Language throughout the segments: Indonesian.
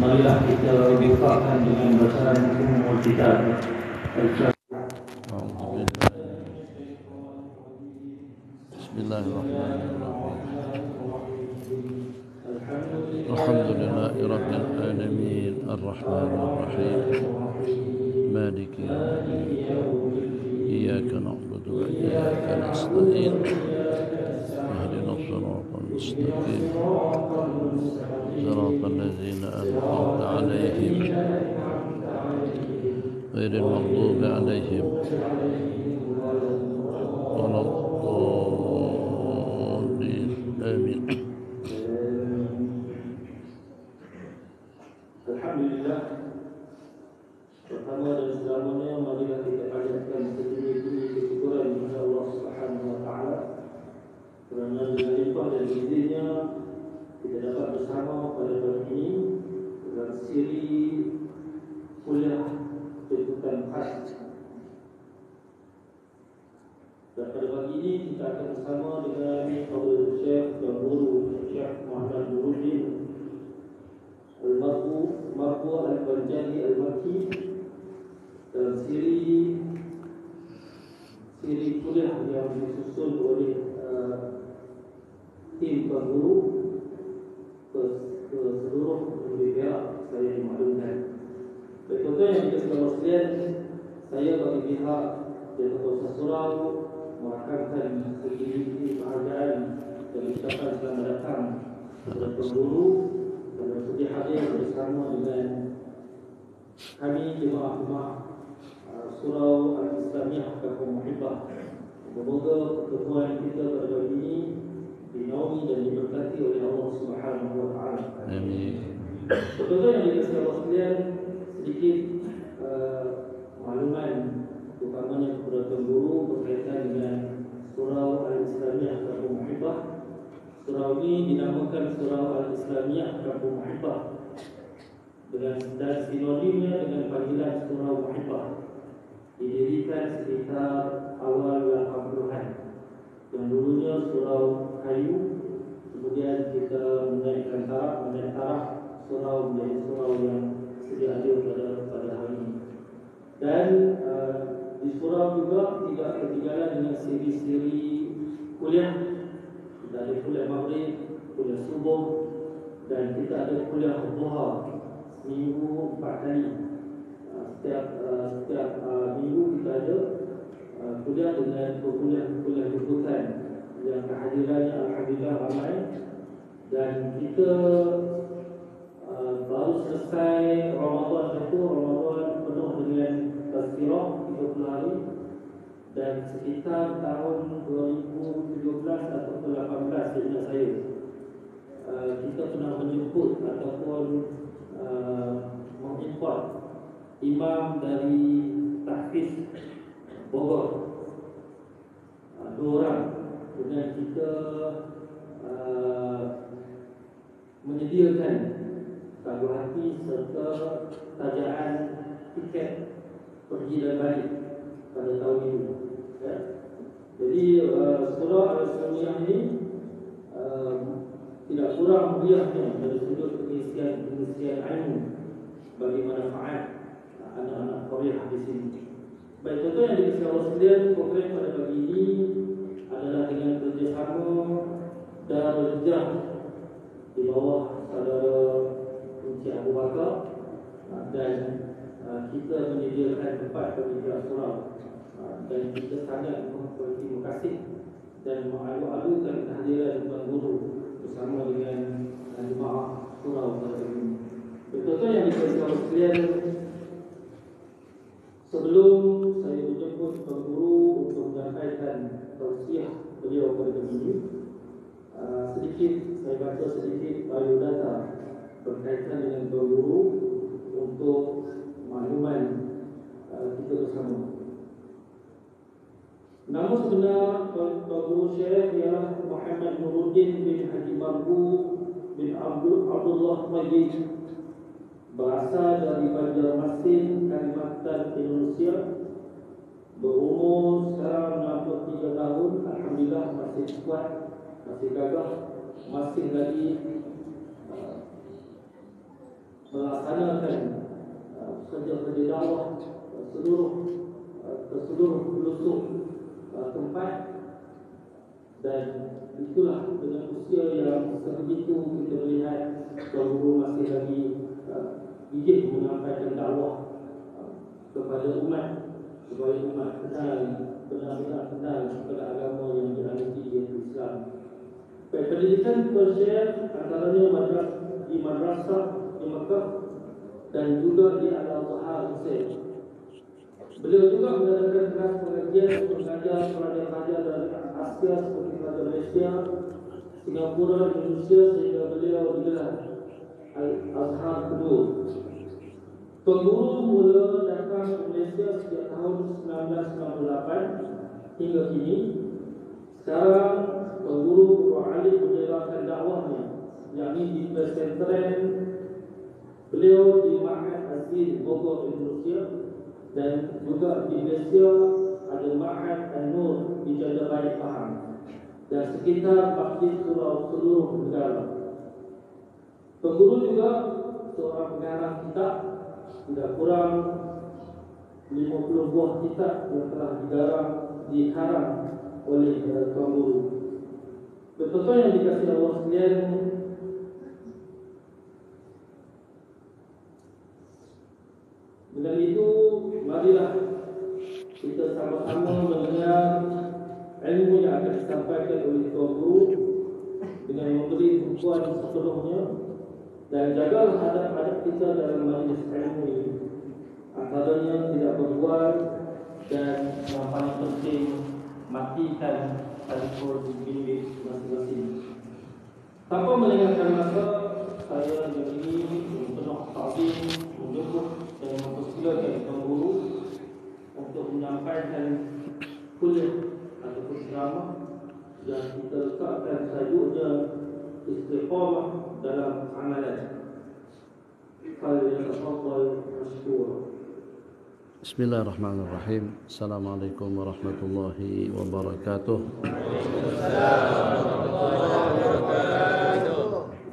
marilah kita bukakan dengan bacaan umum kita. Bismillahirrahmanirrahim. Alhamdulillahirabbil alamin arrahmanir rahim maliki yaumiddin iyyaka na'budu wa iyyaka nasta'in ihdinas siratal mustaqim siratal ladzina an'amta 'alaihim ghairil maghdubi 'alaihim waladdallin. Amin. Alhamdulillah. Pertama dan selamanya marilah kita panjatkan setinggi-tinggi kesyukuran kepada Allah Subhanahu wa taala kerana dengan limpah dan izinnya kita dapat bersama pada pagi ini dalam siri kuliah tuntutan khas. Dan pada pagi ini kita akan bersama dengan Fadil Syekh dan Guru Syekh Muhammad Nuruddin Al-Marbu Al-Banjali Al-Makki dalam siri kuliah yang disusun oleh tim pengguru ke seluruh negara saya dimaklumkan. Betul yang dikasih Allah sekalian, saya bagi pihak dan Kota Surau merakamkan segini penghargaan dan ucapan selamat datang kepada pengguru dan bersedia hadir bersama dengan kami jemaah-jemaah Surau Al-Islamiyah Kampung Muhibbah. Semoga pertemuan kita pada pagi ini dinaungi dan diberkati oleh Allah Subhanahu wa taala. Amin. Betul yang dikasih Allah sekalian, sedikit makluman utamanya kepada pengguru berkaitan dengan Surau Al-Islamiyah Kampung Muhibbah. Surau ini dinamakan Surau Al-Islamiyah Kampung Muhibbah dan sinonimnya dengan panggilan Surau Muhibbah. Didirikan sekitar awal 80-an. Yang dulunya surau kayu, kemudian kita menaik taraf surau menjadi surau yang sedia ada pada hari ini. Dan di surau juga tidak ketinggalan dengan siri-siri kuliah. Kita ada kuliah maghrib, kuliah subuh, dan kita ada kuliah duha seminggu 4 kali. Setiap minggu kita ada kuliah dengan kuliah liputan yang kehadirannya alhamdulillah ramai. Dan kita baru selesai Ramadan penuh dengan tazkirah 30 hari, dan sekitar tahun 2017 atau 2018 seingat saya kita pernah menjemput ataupun mengimport imam dari Tahfiz Bogor, 2 orang, dengan kita menyediakan tangguh hati serta tajaan tiket pergi dan balik pada tahun ini. Ya. Jadi Surau Al-Islamiyah ini tidak kurang meriahnya dari sudut pengisian ilmu bagi manfaat anak-anak Korea di sini. Baik, contoh yang dikasih Allah sekalian, program pada pagi ini adalah dengan kerjasama Darul Hijrah di bawah saudara Encik Abu Bakar, dan kita menyediakan tempat bagi pihak surau, dan kita sangat berterima kasih dan mengalu-alukan kehadiran Tuan Guru bersama dengan jemaah surau pada hari ini. Betul yang dikasih Allah sekalian, sebelum saya menjemput Tuan Guru untuk menyampaikan tausiah beliau pada hari ini, saya baca sedikit biodata berkaitan dengan Tuan Guru untuk makluman kita bersama. Nama sebenar Tuan Guru Syekh ialah Muhammad Nuruddin bin Haji Marbu bin Abdullah Majid, berasal dari Banjarmasin, Kalimantan, Indonesia. Berumur sekarang 63 tahun. Alhamdulillah masih kuat, masih gagah, masih lagi melaksanakan kerja-kerja dakwah ke seluruh pelosok tempat, dan itulah dengan usia yang sebegitu kita melihat Tuan Guru masih lagi gigih menyampaikan dakwah kepada umat, supaya umat kenal, benar-benar kenal kepada agama yang dianut iaitu Islam. Pendidikan Tuan Syekh antaranya di madrasah di Mekah dan juga di Al-Azhar Mesir. Beliau juga mengadakan kelas pengajian untuk mengajar pelajar-pelajar dari Asia seperti pelajar Malaysia, Singapura, Indonesia, sehingga beliau digelar Al-Azhar kedua. Tuan Guru mula datang ke Malaysia sejak tahun 1998 hingga kini. Sekarang Tuan Guru beralih menjalankan dakwahnya, yakni di pesantren beliau di Ma'had Azizah Bogor, Indonesia, dan juga di Malaysia ada Ma'had An-Nur di Jajabaya Pahang, dan sekitar 40 surau seluruh negara. Tuan Guru juga seorang pengarang kitab, tidak kurang 50 buah kitab yang telah dikarang oleh Tuan Guru. Betul-betul yang dikasihi Allah sekalian, dengan itu marilah kita sama-sama mendengar ilmu yang akan disampaikan oleh Tuan Guru dengan memberi tumpuan sepenuhnya, dan jagalah hadap-hadap kita dalam majlis ilmu ini, antaranya tidak berbual, dan yang paling penting matikan telefon bimbit masing-masing. Tanpa melengahkan masa, saya dengan ini penuh takdim menjemput dan mempersilakan Tuan Guru untuk menyampaikan kuliah ataupun ceramah yang kita letakkan tajuknya istiqamah dalam amalan. Falyatafaddal mashkura. Bismillahirrahmanirrahim. Assalamualaikum warahmatullahi wabarakatuh.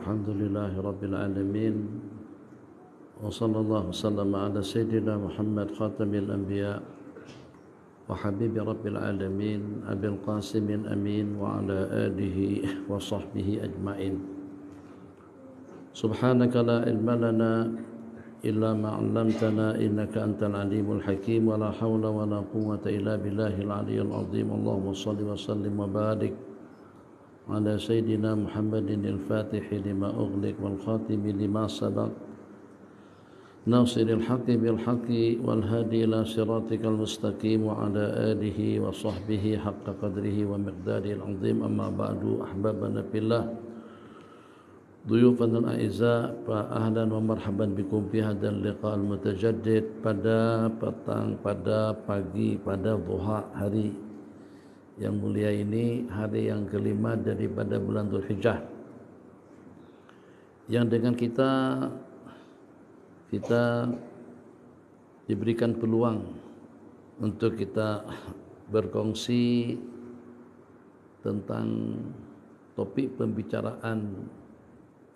Alhamdulillahirabbil alamin. Wa sallallahu sallama ala sayyidina Muhammad khatamil anbiya wa habibi rabbil alamin abil qasimin amin wa ala alihi wa sahbihi ajmain. Subhanaka la ilma lana illa ma 'allamtana innaka antal alimul hakim wa la haula wa la quwwata illa billahil aliyyil azim. Allahumma shalli wa sallim wa barik ala sayyidina Muhammadin al-Fatih lima ughliq wal khatim lima sabaq nasiril haqqi bil haqqi wal hadi ila siratikal mustaqim wa ala alihi wa sahbihi haqqa qadrihi wa miqdaril azim. Amma ba'du, ahbabana fillah, duyufan al-a'izza, fa ahlan wa marhaban bikum fi hadzal liqa' al-mutajaddid pada petang, pada pagi, pada duha hari yang mulia ini, hari yang kelima daripada bulan Dzulhijjah, yang dengan kita diberikan peluang untuk kita berkongsi tentang topik pembicaraan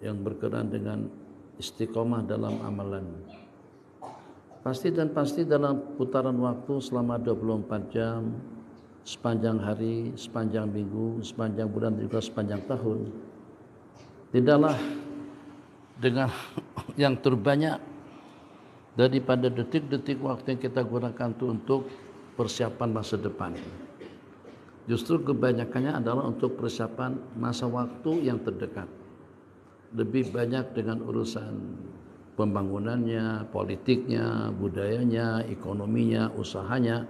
yang berkenaan dengan istiqomah dalam amalan. Pasti dan pasti dalam putaran waktu selama 24 jam, sepanjang hari, sepanjang minggu, sepanjang bulan, juga sepanjang tahun, tidaklah dengan yang terbanyak daripada detik-detik waktu yang kita gunakan itu untuk persiapan masa depan. Justru kebanyakannya adalah untuk persiapan masa waktu yang terdekat. Lebih banyak dengan urusan pembangunannya, politiknya, budayanya, ekonominya, usahanya.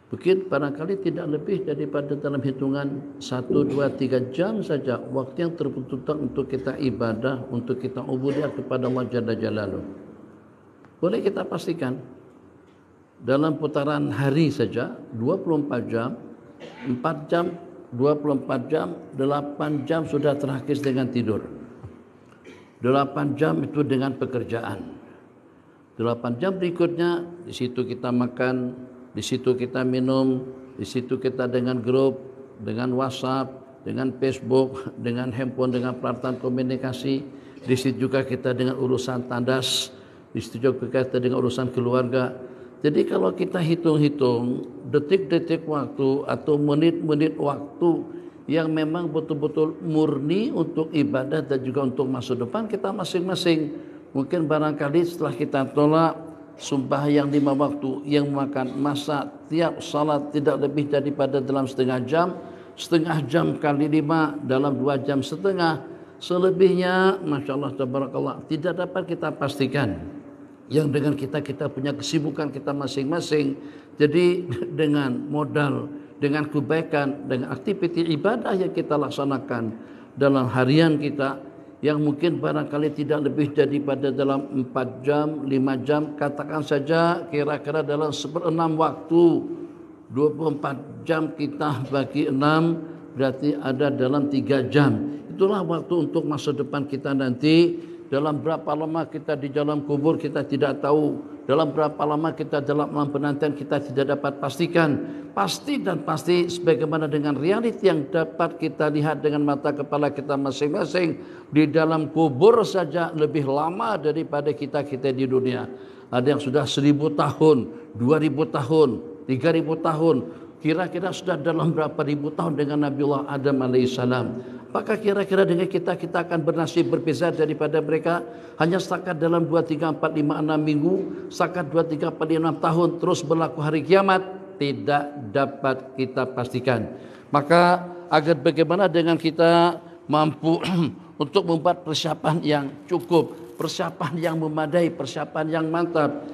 Mungkin barangkali tidak lebih daripada dalam hitungan 1, 2, 3 jam saja waktu yang terbutuhkan untuk kita ibadah, untuk kita ubudiyah kepada Allah Jalla Jalaluh. Boleh kita pastikan dalam putaran hari saja 24 jam, 4 jam, 24 jam, 8 jam sudah terhakis dengan tidur. 8 jam itu dengan pekerjaan. 8 jam berikutnya di situ kita makan, di situ kita minum, di situ kita dengan grup, dengan WhatsApp, dengan Facebook, dengan handphone, dengan peralatan komunikasi. Di situ juga kita dengan urusan tandas, istri juga berkaitan dengan urusan keluarga. Jadi kalau kita hitung-hitung detik-detik waktu atau menit-menit waktu yang memang betul-betul murni untuk ibadah dan juga untuk masa depan kita masing-masing. Mungkin barangkali setelah kita tolak sembahyang 5 waktu yang makan masa tiap salat tidak lebih daripada dalam setengah jam kali 5 dalam 2 jam setengah. Selebihnya Masya Allah tabarakallah tidak dapat kita pastikan. Yang dengan kita punya kesibukan kita masing-masing. Jadi dengan modal, dengan kebaikan, dengan aktiviti ibadah yang kita laksanakan dalam harian kita, yang mungkin barangkali tidak lebih daripada dalam 4 jam, 5 jam, katakan saja kira-kira dalam 1/6 waktu, 24 jam kita bagi 6 berarti ada dalam 3 jam. Itulah waktu untuk masa depan kita nanti. Dalam berapa lama kita di dalam kubur kita tidak tahu. Dalam berapa lama kita dalam alam penantian kita tidak dapat pastikan. Pasti dan pasti sebagaimana dengan realiti yang dapat kita lihat dengan mata kepala kita masing-masing. Di dalam kubur saja lebih lama daripada kita di dunia. Ada yang sudah 1000 tahun, 2000 tahun, 3000 tahun. Kira-kira sudah dalam berapa ribu tahun dengan Nabiullah Adam alaihissalam. Apakah kira-kira dengan kita akan bernasib berbeza daripada mereka? Hanya setakat dalam 2, 3, 4, 5, 6 minggu, setakat 2, 3, 4, 5, 6 tahun terus berlaku hari kiamat, tidak dapat kita pastikan. Maka agar bagaimana dengan kita mampu untuk membuat persiapan yang cukup, persiapan yang memadai, persiapan yang mantap.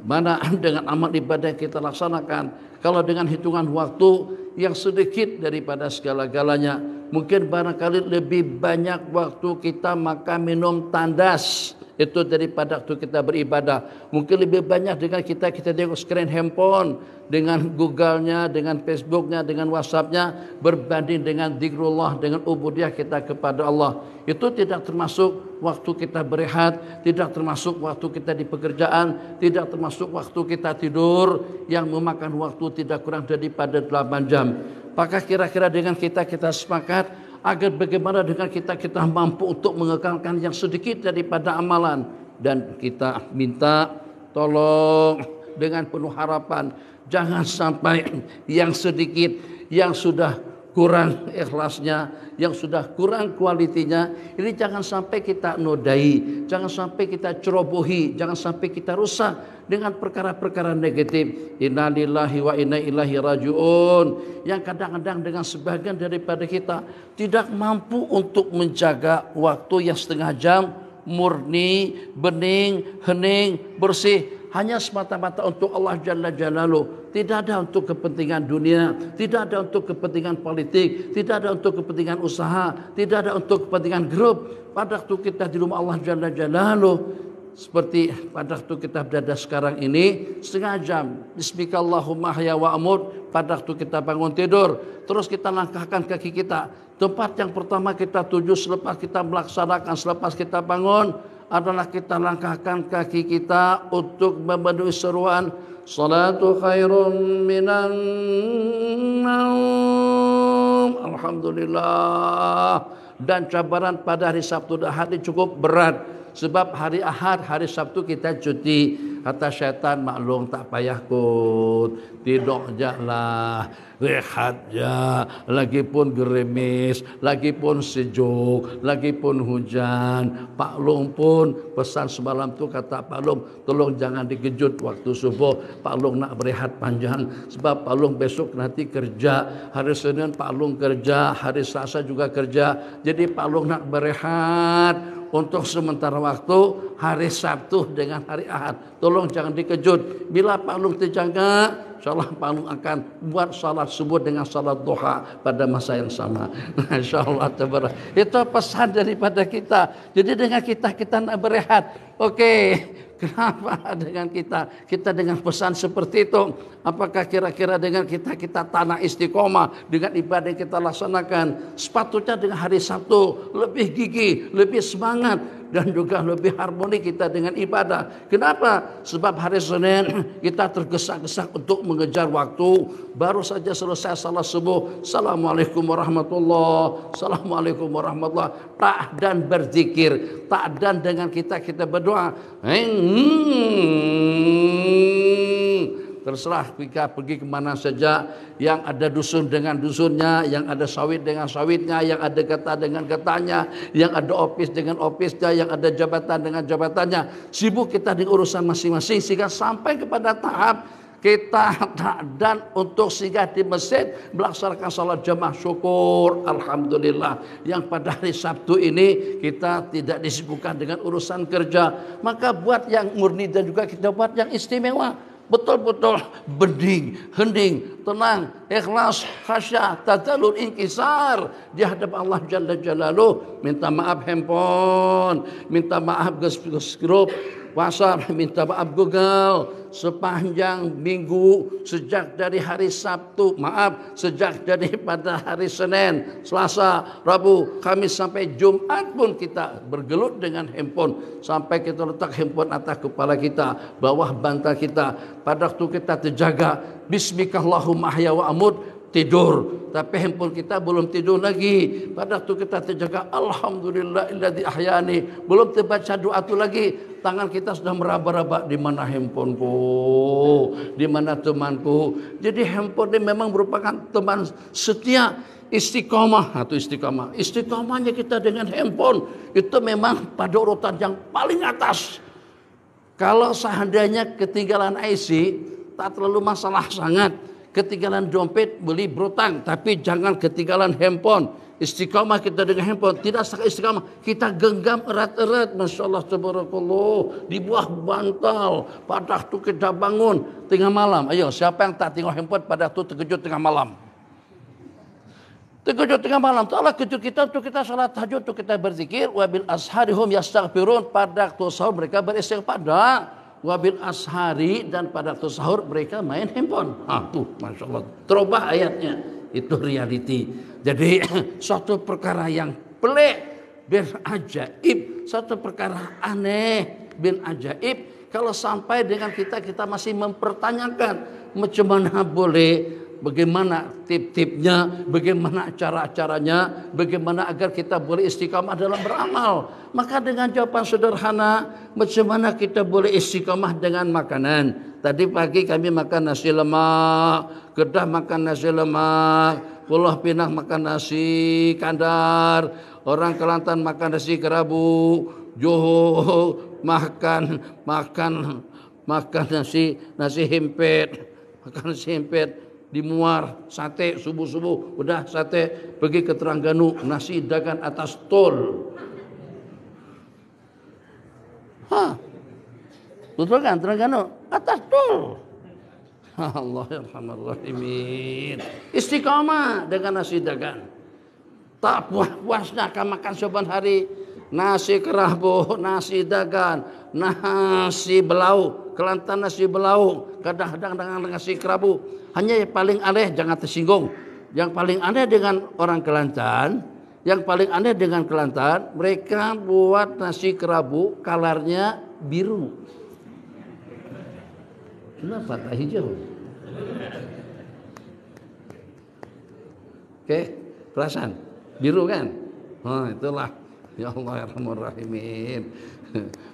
Mana dengan amal ibadah yang kita laksanakan, kalau dengan hitungan waktu yang sedikit daripada segala-galanya, mungkin barangkali lebih banyak waktu kita makan minum tandas itu daripada waktu kita beribadah. Mungkin lebih banyak dengan kita tengok screen handphone, dengan Google-nya, dengan Facebook-nya, dengan WhatsApp-nya, berbanding dengan zikrullah, dengan ubudiyah kita kepada Allah. Itu tidak termasuk waktu kita berehat, tidak termasuk waktu kita di pekerjaan, tidak termasuk waktu kita tidur yang memakan waktu tidak kurang daripada 8 jam. Maka kira-kira dengan kita sepakat agar bagaimana dengan kita mampu untuk mengekalkan yang sedikit daripada amalan. Dan kita minta tolong dengan penuh harapan, jangan sampai yang sedikit yang sudah kurang ikhlasnya, yang sudah kurang kualitinya, ini jangan sampai kita nodai, jangan sampai kita cerobohi, jangan sampai kita rusak dengan perkara-perkara negatif. Innalillahi wa inna ilaihi rajiun. Yang kadang-kadang dengan sebagian daripada kita tidak mampu untuk menjaga waktu yang setengah jam murni, bening, hening, bersih, hanya semata-mata untuk Allah Jalla Jalaluh. Tidak ada untuk kepentingan dunia, tidak ada untuk kepentingan politik, tidak ada untuk kepentingan usaha, tidak ada untuk kepentingan grup. Pada waktu kita di rumah Allah Jalla Jalaluh, seperti pada waktu kita berada sekarang ini, setengah jam Bismikallahumma ahya wa amut. Pada waktu kita bangun tidur, terus kita langkahkan kaki kita. Tempat yang pertama kita tuju selepas kita melaksanakan, selepas kita bangun, adalah kita langkahkan kaki kita untuk memenuhi seruan salatu khairun minan naum. Alhamdulillah. Dan cabaran pada hari Sabtu dan Ahad cukup berat. Sebab hari Ahad, hari Sabtu kita cuti. Kata syaitan, maklum tak payah kot, tidur je lah, rehat je. Lagipun gerimis, lagipun sejuk, lagipun hujan. Pak Long pun pesan semalam tu, kata Pak Long, tolong jangan dikejut waktu subuh. Pak Long nak berehat panjang. Sebab Pak Long besok nanti kerja. Hari Senin Pak Long kerja, hari Selasa juga kerja. Jadi Pak Long nak berehat untuk sementara waktu hari Sabtu dengan hari Ahad. Tolong jangan dikejut. Bila Pak Long terjaga, insyaAllah Pak Long akan buat salat subuh dengan salat duha pada masa yang sama. InsyaAllah tabarak. Itu pesan daripada kita. Jadi dengan kita nak berehat. Okey. Kenapa dengan kita dengan pesan seperti itu? Apakah kira-kira dengan kita tanah istiqomah dengan ibadah yang kita laksanakan? Sepatutnya dengan hari Sabtu lebih gigih, lebih semangat. dan juga lebih harmoni kita dengan ibadah. Kenapa? Sebab hari Senin kita tergesa-gesa untuk mengejar waktu. Baru saja selesai salat subuh, Assalamualaikum warahmatullahi, Assalamualaikum warahmatullahi, tak dan berzikir, tak dan dengan kita berdoa. Terserah kita pergi kemana saja, yang ada dusun dengan dusunnya, yang ada sawit dengan sawitnya, yang ada kata dengan katanya, yang ada office dengan office-nya, yang ada jabatan dengan jabatannya. Sibuk kita di urusan masing-masing sehingga sampai kepada tahap kita dan untuk singgah di masjid melaksanakan salat jamaah syukur. Alhamdulillah yang pada hari Sabtu ini kita tidak disibukkan dengan urusan kerja. Maka buat yang murni dan juga kita buat yang istimewa. Betul-betul bening, hening, tenang, ikhlas, khasyah, tadallul, inkisar di hadapan Allah Jalla Jalaluh. Minta maaf handphone, minta maaf grup WhatsApp, minta maaf Google. Sepanjang minggu sejak dari hari Sabtu, sejak daripada hari Senin, Selasa, Rabu, Kamis sampai Jumat pun kita bergelut dengan handphone sampai kita letak handphone atas kepala kita, bawah bantal kita. Pada waktu kita terjaga Bismikallahumma ahya wa amut, tidur, tapi handphone kita belum tidur lagi. Pada waktu kita terjaga Alhamdulillahilladzi ahyani, belum terbaca doa itu lagi. Tangan kita sudah meraba-raba, di mana handphoneku, di mana temanku. Jadi handphone ini memang merupakan teman setia. Istiqomah atau istiqomahnya kita dengan handphone itu memang pada urutan yang paling atas. Kalau seandainya ketinggalan IC tak terlalu masalah sangat. Ketinggalan dompet beli berutang, tapi jangan ketinggalan handphone. Istiqamah kita dengan handphone, tidak sekali istiqamah kita genggam erat-erat, Masya Allah tabarakallah, di bawah bantal. Pada waktu kita bangun tengah malam, ayo siapa yang tak tengok handphone pada waktu terkejut tengah malam? Terkejut tengah malam, Allah kejut kita untuk kita salat tahajud, untuk kita berzikir. Wabil asharihum yastaghfirun, pada waktu sahur mereka beristighfar. Wabil ashari, dan pada waktu sahur mereka main handphone. Tuh, Masya Allah, terubah ayatnya. Itu reality. Jadi suatu perkara yang pelik bin ajaib, suatu perkara aneh bin ajaib. Kalau sampai dengan kita masih mempertanyakan macam mana boleh, bagaimana tip-tipnya, bagaimana cara-caranya, bagaimana agar kita boleh istiqamah dalam beramal. Maka dengan jawaban sederhana, macam mana kita boleh istiqamah dengan makanan. Tadi pagi kami makan nasi lemak, Kedah makan nasi lemak, Pulau Pinang makan nasi kandar, orang Kelantan makan nasi kerabu, Johor makan nasi himpit, di Muar sate subuh udah sate, pergi ke Terengganu nasi dagan atas tol. Betul kan Terengganu atas tol. Allahirrahmanirrahimin. Istiqamah dengan nasi dagan. Tak puas-puasnya akan makan saban hari nasi kerabu, nasi dagan, nasi belau, Kelantan nasi belau, kadang-kadang dengan nasi kerabu. Hanya yang paling aneh, jangan tersinggung. Yang paling aneh dengan orang Kelantan, mereka buat nasi kerabu kalarnya biru. Kenapa tak hijau? Oke, perasaan biru kan? Itulah. Ya Allah Rahim.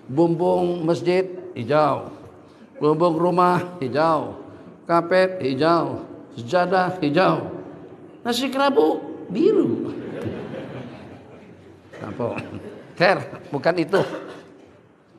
Bumbung masjid hijau, bumbung rumah hijau, kapet hijau, sejadah hijau, nasi kerabu biru. Apa? Bukan itu.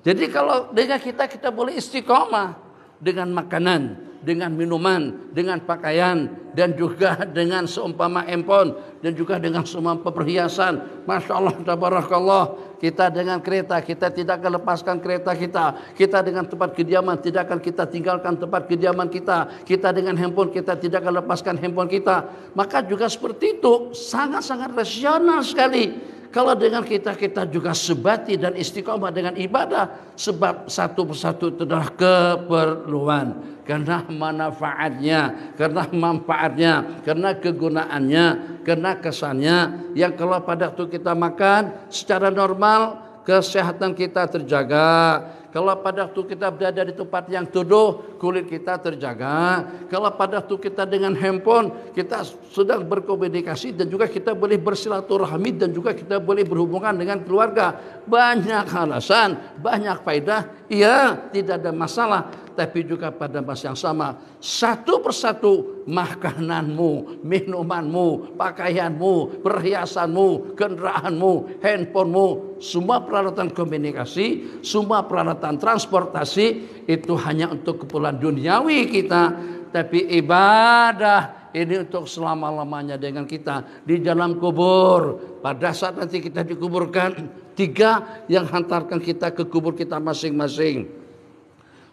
Jadi kalau dengan kita boleh istiqomah dengan makanan, dengan minuman, dengan pakaian, dan juga dengan seumpama handphone, dan juga dengan semua perhiasan. Masya Allah, tabarakallah. Kita dengan kereta, kita tidak akan lepaskan kereta kita. Kita dengan tempat kediaman, tidak akan kita tinggalkan tempat kediaman kita. Kita dengan handphone, kita tidak akan lepaskan handphone kita. Maka juga seperti itu, sangat-sangat rasional sekali. Kalau dengan kita juga sebati dan istiqomah dengan ibadah, sebab satu persatu itu adalah keperluan, karena manfaatnya, karena manfaatnya, karena kegunaannya, karena kesannya. Yang kalau pada waktu kita makan secara normal, kesehatan kita terjaga. Kalau pada waktu kita berada di tempat yang teduh, kulit kita terjaga. Kalau pada waktu kita dengan handphone, kita sedang berkomunikasi dan juga kita boleh bersilaturahmi dan juga kita boleh berhubungan dengan keluarga. Banyak alasan, banyak faedah. Iya, tidak ada masalah. Tapi juga pada masa yang sama, satu persatu makananmu, minumanmu, pakaianmu, perhiasanmu, kendaraanmu, handphonemu, semua peralatan komunikasi, semua peralatan transportasi itu hanya untuk keperluan duniawi kita. Tapi ibadah ini untuk selama-lamanya dengan kita di dalam kubur. Pada saat nanti kita dikuburkan, 3 yang hantarkan kita ke kubur kita masing-masing.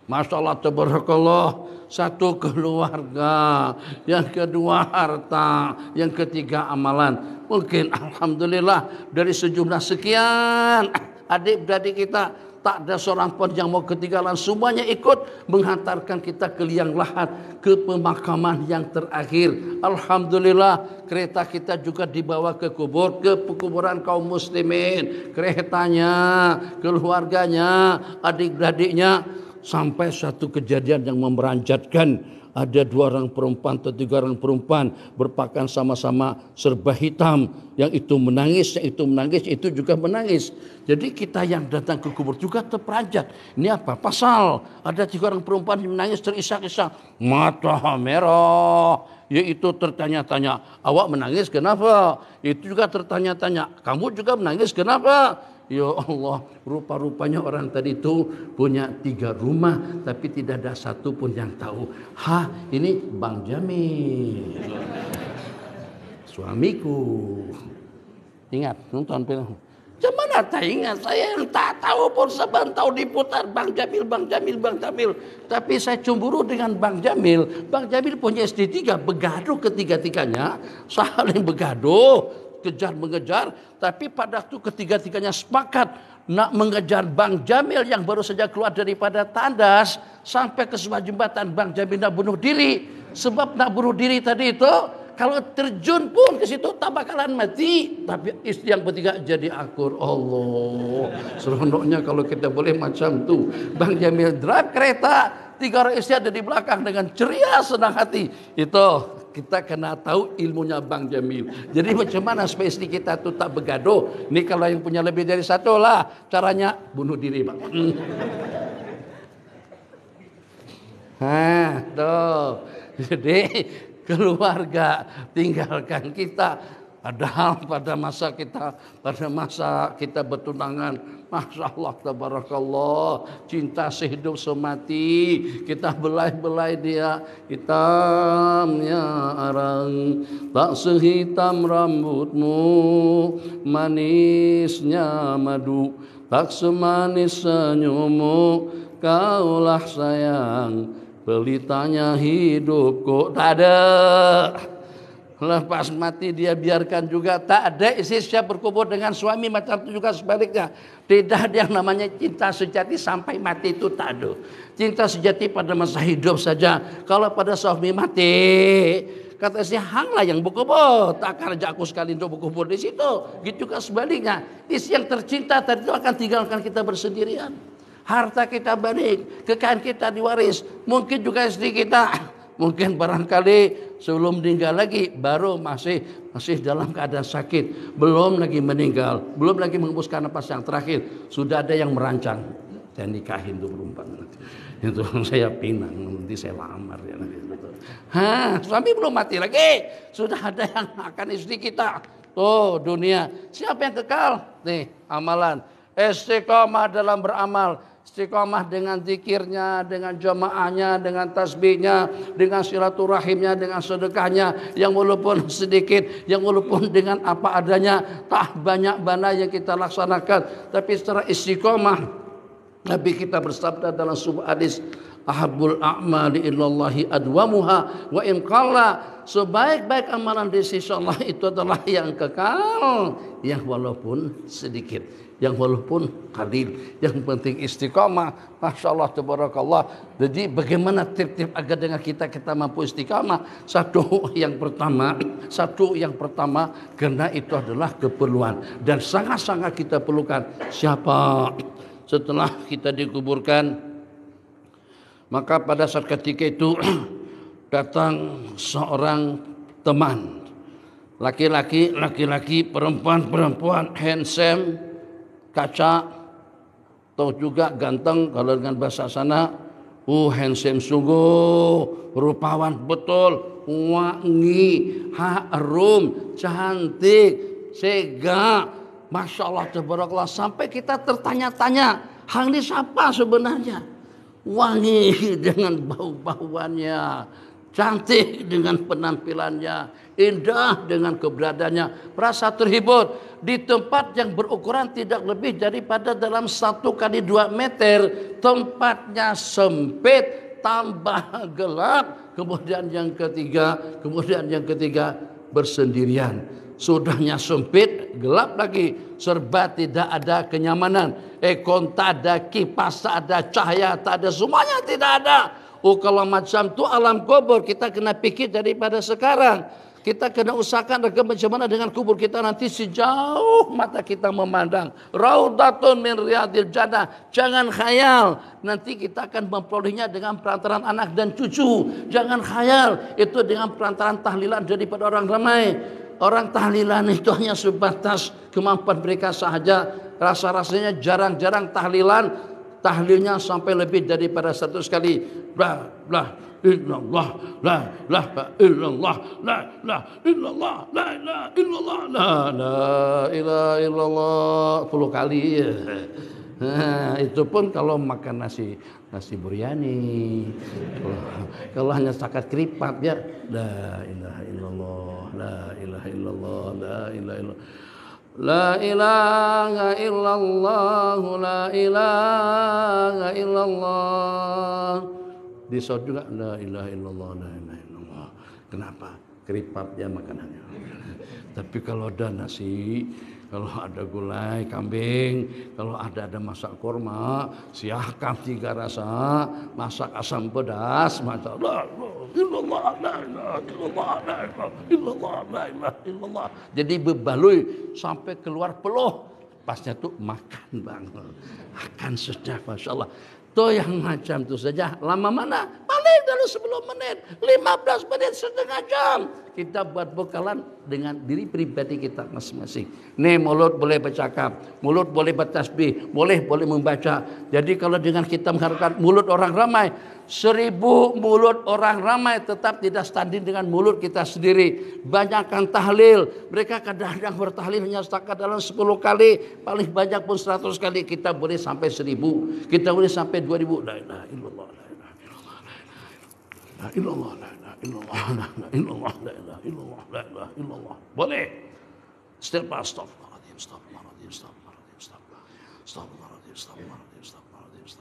Masya Allah, tabarakallah. 1 keluarga, yang kedua harta, yang ketiga amalan. Mungkin alhamdulillah dari sejumlah sekian adik-beradik kita, tak ada seorang pun yang mau ketinggalan. Semuanya ikut menghantarkan kita ke liang lahat, ke pemakaman yang terakhir. Alhamdulillah, kereta kita juga dibawa ke kubur, ke pekuburan kaum muslimin. Keretanya, keluarganya, adik-beradiknya. Sampai satu kejadian yang memeranjatkan. Ada 2 orang perempuan atau 3 orang perempuan berpakaian sama-sama serba hitam. Yang itu menangis, yang itu menangis, itu juga menangis. Jadi kita yang datang ke kubur juga terperanjat. Ini apa? Pasal. Ada 3 orang perempuan yang menangis terisak-isak. Mata merah. Yaitu tertanya-tanya. Awak menangis kenapa? Itu juga tertanya-tanya. Kamu juga menangis kenapa? Ya Allah, rupa-rupanya orang tadi itu punya 3 rumah, tapi tidak ada satu pun yang tahu. Ini Bang Jamil, suamiku. Ingat, nonton film. Mana tak ingat, saya yang tak tahu pun sebantau diputar Bang Jamil, Bang Jamil, Bang Jamil. Tapi saya cemburu dengan Bang Jamil. Bang Jamil punya istri 3, begaduh ketiga-tiganya, saling begaduh. Kejar mengejar, tapi pada waktu ketiga-tiganya sepakat nak mengejar Bang Jamil yang baru saja keluar daripada tandas sampai ke sebuah jembatan. Bang Jamil nak bunuh diri. Sebab nak bunuh diri tadi itu, kalau terjun pun ke situ tak bakalan mati. Tapi istri yang ketiga jadi akur. Allah, seronoknya kalau kita boleh macam tu. Bang Jamil drive kereta, 3 orang istri ada di belakang dengan ceria senang hati. Itu kita kena tahu ilmunya Bang Jamil. Jadi macam mana supaya istri kita tu tak bergaduh. Ini kalau yang punya lebih dari 1 lah caranya, bunuh diri Bang. Tuh. Jadi keluarga tinggalkan kita. Padahal pada masa kita bertunangan, Masya Allah, tabarakallah, cinta sehidup semati. Kita belai-belai dia, hitamnya arang, tak sehitam rambutmu, manisnya madu, tak semanis senyummu, kaulah sayang, pelitanya hidupku. Tak ada. Lepas mati dia biarkan juga. Tak ada istri siap berkubur dengan suami. Macam itu juga sebaliknya. Tidak ada yang namanya cinta sejati sampai mati, itu tak ada. Cinta sejati pada masa hidup saja. Kalau pada suami mati, kata istri, hanglah yang berkubur. Takkan ajak aku sekali untuk berkubur di situ. Gitu juga sebaliknya. Istri yang tercinta tadi itu akan tinggalkan kita bersendirian. Harta kita balik, kekayaan kita diwaris. Mungkin juga istri kita, mungkin barangkali sebelum meninggal lagi baru masih dalam keadaan sakit, belum lagi meninggal, belum lagi menghembuskan napas yang terakhir, sudah ada yang merancang, saya nikahin tuh perempuan itu, saya pinang, nanti saya lamar ya nanti. Suami belum mati lagi, sudah ada yang akan istri kita. Tuh dunia, siapa yang kekal? Nih amalan, istiqomah dalam beramal. Istiqamah dengan zikirnya, dengan jamaahnya, dengan tasbihnya, dengan silaturahimnya, dengan sedekahnya, yang walaupun sedikit, yang walaupun dengan apa adanya, tak banyak mana yang kita laksanakan, tapi secara istiqamah. Nabi kita bersabda dalam sebuah hadis, ahabbul a'mali ilallahi adwamuha wa in qalla, sebaik-baik amalan di sisi Allah itu adalah yang kekal, yang walaupun sedikit. yang walaupun qalil, yang penting istiqamah. Masya Allah, tabarakallah. Jadi bagaimana tip-tip agar dengan kita mampu istiqamah? Satu yang pertama, karena itu adalah keperluan dan sangat-sangat kita perlukan. Siapa? Setelah kita dikuburkan, maka pada saat ketika itu datang seorang teman, laki-laki, perempuan, handsome, kaca, atau juga ganteng kalau dengan bahasa sana. Handsome sungguh, rupawan betul, wangi, harum, cantik, sega, masya Allah, tabarakallah. Sampai kita tertanya-tanya, hang ini siapa sebenarnya? Wangi dengan bau-bauannya, cantik dengan penampilannya, indah dengan keberadaannya, merasa terhibur di tempat yang berukuran tidak lebih daripada dalam 1x2 meter. Tempatnya sempit, tambah gelap. Kemudian yang ketiga bersendirian. Sudahnya sempit, gelap lagi, serba tidak ada kenyamanan. Aircon tak ada, kipas tak ada, cahaya tak ada, semuanya tidak ada. Kalau macam tu alam kubur, kita kena pikir daripada sekarang. Kita kena usahakan bagaimana dengan kubur kita nanti sejauh mata kita memandang. Raudatun min riyadil jannah. Jangan khayal nanti kita akan memperolehnya dengan perantaran anak dan cucu. Jangan khayal itu dengan perantaran tahlilan daripada orang ramai. Orang tahlilan itu hanya sebatas kemampuan mereka sahaja. Rasa-rasanya jarang-jarang tahlilan. Tahlilnya sampai lebih daripada 100 kali. Blah, blah. Illallah, la ilaha illallah, la ilaha illallah, la ilaha illallah, la ilaha illallah 10 kali. Nah, itu pun kalau makan nasi biryani. Kalau hanya sakat keripat ya, la ilaha illallah, la ilaha illallah, la ilaha illallah. La ilaha illallah, la ilaha illallah. Di saud juga la ilaha illallah, la ilaha illallah. Kenapa? Keripatnya makanannya. Tapi kalau ada nasi, kalau ada gulai kambing, kalau ada masak kurma, siapkan 3 rasa, masak asam pedas, masak la ilaha illallah, la ilaha illallah, la ilaha illallah, la ilaha illallah. Jadi bebalui sampai keluar peluh. Pasnya tuh makan bang, akan sudah masya Allah. Tuh yang macam itu saja. Lama mana? Paling dalam 10 menit, 15 menit, setengah jam. Kita buat bekalan dengan diri pribadi kita masing-masing. Nih mulut boleh bercakap, mulut boleh bertasbih, boleh membaca. Jadi kalau dengan kita mengharapkan mulut orang ramai, 1000 mulut orang ramai tetap tidak standing dengan mulut kita sendiri. Banyakkan tahlil. Mereka kadang-kadang bertahlil hanya setakat dalam 10 kali. Paling banyak pun 100 kali. Kita boleh sampai 1000. Kita boleh sampai 2000. La ilaha illallah, la ilaha illallah, la ilaha illallah, la ilaha illallah, la ilaha illallah, la ilaha illallah, la ilaha illallah. Boleh. Istighfar, astagfirullahaladzim, astagfirullahaladzim, astagfirullahaladzim, astagfirullahaladzim, astagfirullahaladzim, astagfirullahaladzim, astagfirullahaladzim.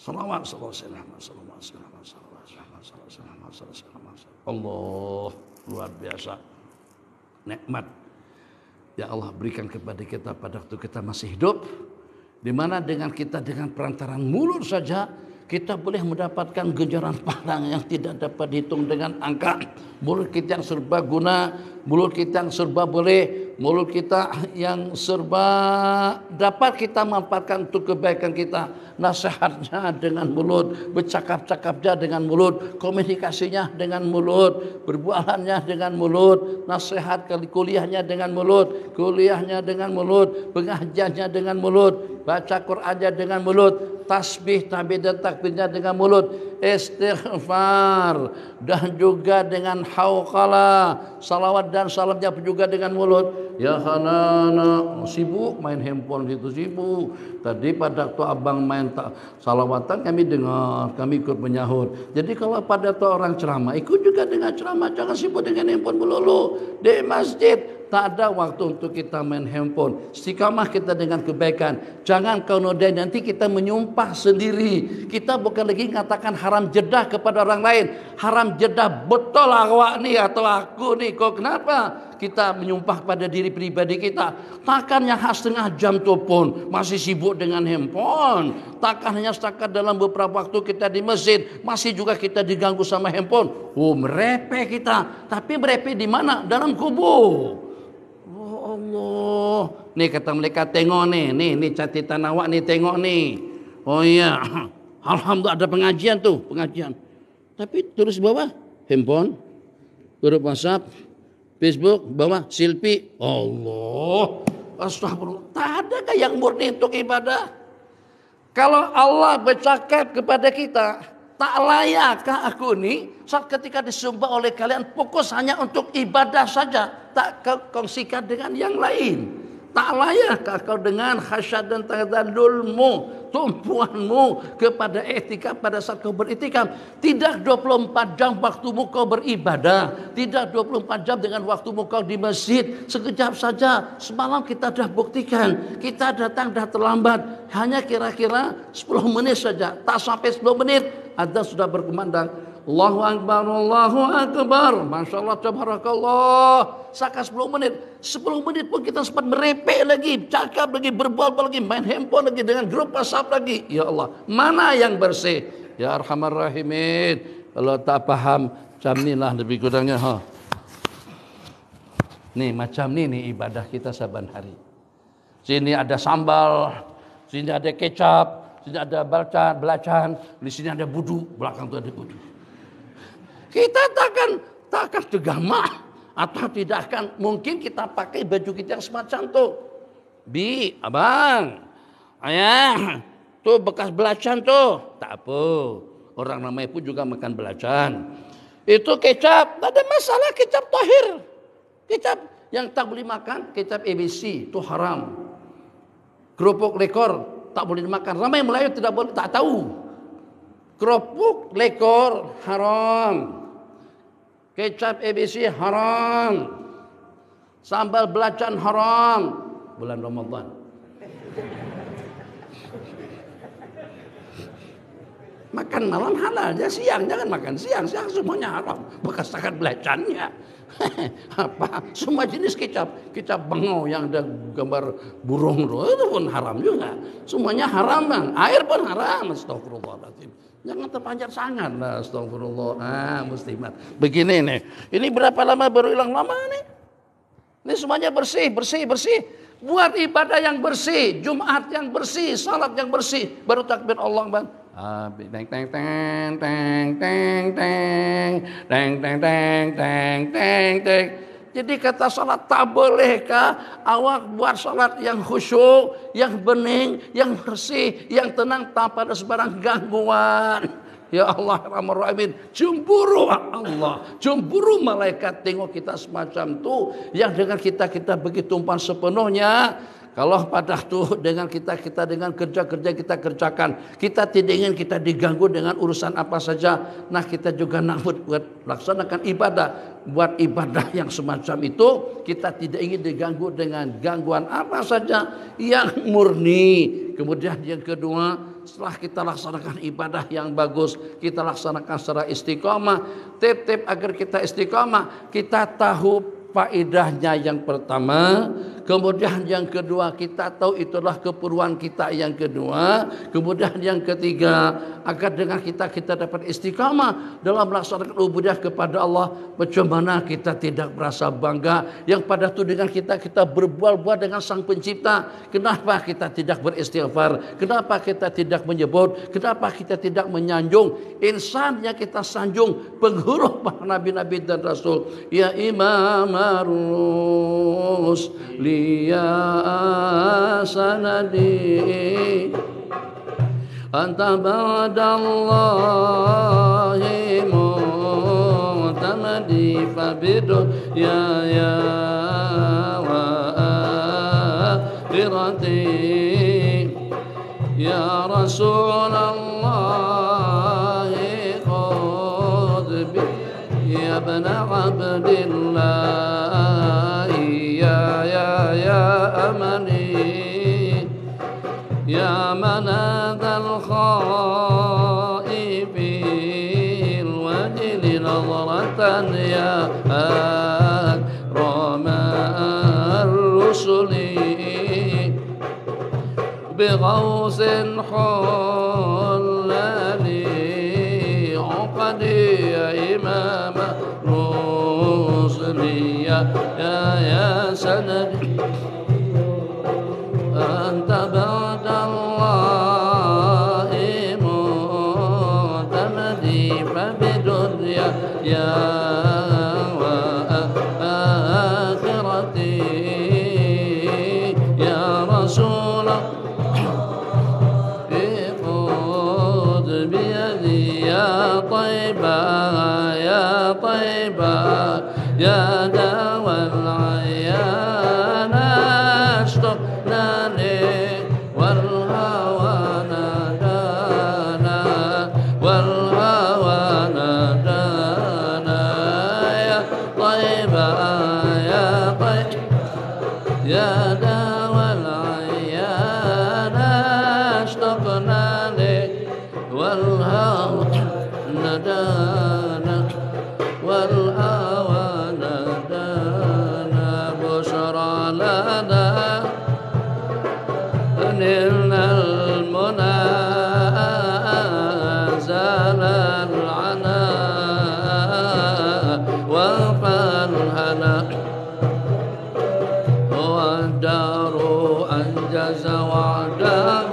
Salawat, Allah, luar biasa nikmat ya Allah berikan kepada kita pada waktu kita masih hidup, di mana dengan perantaran mulut saja kita boleh mendapatkan ganjaran pahala yang tidak dapat dihitung dengan angka. Mulut kita yang serba guna, mulut kita yang serba boleh, mulut kita yang serba dapat kita manfaatkan untuk kebaikan kita. Nasihatnya dengan mulut, bercakap-cakapnya dengan mulut, komunikasinya dengan mulut, berbualannya dengan mulut, nasihat kuliahnya dengan mulut, kuliahnya dengan mulut, pengajiannya dengan mulut, baca Qur'annya dengan mulut, tasbih, tahmid dan takbirnya dengan mulut, istighfar dan juga dengan hauqalah, salawat dan salamnya juga dengan mulut. Ya Hanana, sibuk main handphone gitu, sibuk. Tadi pada waktu abang main salawatan kami dengar, kami ikut menyahut. Jadi kalau pada waktu orang ceramah, ikut juga dengan ceramah, jangan sibuk dengan handphone melulu. Di masjid tak ada waktu untuk kita main handphone. Istiqamah kita dengan kebaikan. Jangan kemudian nanti kita menyumpah sendiri. Kita bukan lagi mengatakan haram jedah kepada orang lain. Haram jedah betul awak nih atau aku nih. Kok kenapa? kita menyumpah pada diri pribadi kita. Takkan yang setengah jam itu pun masih sibuk dengan handphone. Takkan hanya setakat dalam beberapa waktu kita di masjid masih juga kita diganggu sama handphone. Oh, merepek kita. Tapi merepek di mana? Dalam kubur. Oh Allah. Nih kata mereka, tengok nih catatan awak nih, tengok nih. Oh iya. Alhamdulillah ada pengajian. Tapi terus bawah handphone, grup WhatsApp, Facebook, bawah selfie. Allah, astagfirullah. Tak adakah yang murni untuk ibadah? Kalau Allah bercakap kepada kita, tak layakkah aku ini saat ketika disumpah oleh kalian fokus hanya untuk ibadah saja, tak kongsikan dengan yang lain? Tak layakkah kau dengan khasyat dan tadallulmu, tumpuanmu kepada etikaf pada saat kau beritikaf? Tidak 24 jam waktumu kau beribadah, tidak 24 jam dengan waktumu kau di masjid. Sekejap saja, semalam kita dah buktikan, kita datang dah terlambat, hanya kira-kira 10 menit saja, tak sampai 10 menit, adzan sudah berkumandang. Allahu Akbar, Allahu Akbar. Masya Allah, tabarakallah. Saka 10 menit. 10 menit pun kita sempat merepek lagi, cakap lagi, berbual lagi, main handphone lagi, dengan grup WhatsApp lagi. Ya Allah, mana yang bersih? Ya Arhamar Rahimin. Kalau tak paham, macam ni lah lebih kurangnya. Nih, macam ni ibadah kita saban hari. Sini ada sambal, sini ada kecap, sini ada belacan, di sini ada budu, belakang tu ada budu. Kita takkan tegamak atau tidak akan mungkin kita pakai baju kita yang semacam tu. Bi, abang, ayah, tu bekas belacan tu. Tak apa, orang namanya pun juga makan belacan. Itu kecap, tak ada masalah, kecap tahir. Kecap yang tak boleh makan, kecap ABC, itu haram. Kerupuk lekor tak boleh dimakan. Ramai Melayu tidak boleh, tak tahu. Kerupuk lekor haram. Kecap ABC haram. Sambal belacan haram. Bulan Ramadan. Makan malam halal aja, siang jangan makan siang. Siang semuanya haram. Bekas takat belacannya. Apa? Semua jenis kecap. Kecap bengau yang ada gambar burung itu pun haram juga. Semuanya haram, bang. Air pun haram. Astagfirullahaladzim. Jangan terpanjat sangat lah, astagfirullah. Muslimat. Begini nih. Ini berapa lama baru hilang lama nih? Ini semuanya bersih. Buat ibadah yang bersih, Jumat yang bersih, salat yang bersih, baru takbir Allah, bang. Teng teng teng teng teng teng teng teng teng teng teng teng. Jadi kata salat, tak bolehkah awak buat salat yang khusyuk, yang bening, yang bersih, yang tenang tanpa ada sebarang gangguan. Ya Allah, Rahman Rahim, cemburu Allah, cemburu malaikat tengok kita semacam tu, yang dengan kita begitu tumpan sepenuhnya. Kalau pada tu dengan kita dengan kerja-kerja kita kerjakan, kita tidak ingin kita diganggu dengan urusan apa saja. Nah, kita juga nak buat laksanakan ibadah, buat ibadah yang semacam itu, kita tidak ingin diganggu dengan gangguan apa saja yang murni. Kemudian yang kedua, setelah kita laksanakan ibadah yang bagus, kita laksanakan secara istiqamah, tip-tip agar kita istiqamah, kita tahu faedahnya yang pertama. Kemudian yang kedua, kita tahu itulah keperluan kita yang kedua. Kemudian yang ketiga, agar dengan kita dapat istiqamah dalam melaksanakan ubudiyah kepada Allah. Bagaimana kita tidak merasa bangga yang pada itu dengan kita berbual-bual dengan Sang Pencipta. Kenapa kita tidak beristighfar? Kenapa kita tidak menyebut? Kenapa kita tidak menyanjung insan yang kita sanjung, penghuru para nabi-nabi dan rasul? Ya Imam Rusli ya sanadi anta ba'dallahi mu'tamadi fabidu ya wa akhirati ya Rasulullah qadbi ya bana abdillah ya amani ya manadal khaifin wajil nazaratan ya akrama بغوث حل لي عقدي يا إمام رسلي يا سندي أنت بعد الله معتمدي فبدنيا يا وآخرتي يا رسول خذ بيدي يا طيبة يا طيبة يا دوا العيان اشتقنا لك والهوى نادانا والهوى نادانا يا طيبة يا طيبة يا دوا العيان اشتقنا لك والهوى نادانا والهوى نادانا بشرى لنا نلنا المنى زال العنا وفالهنا والدار أنجز وعده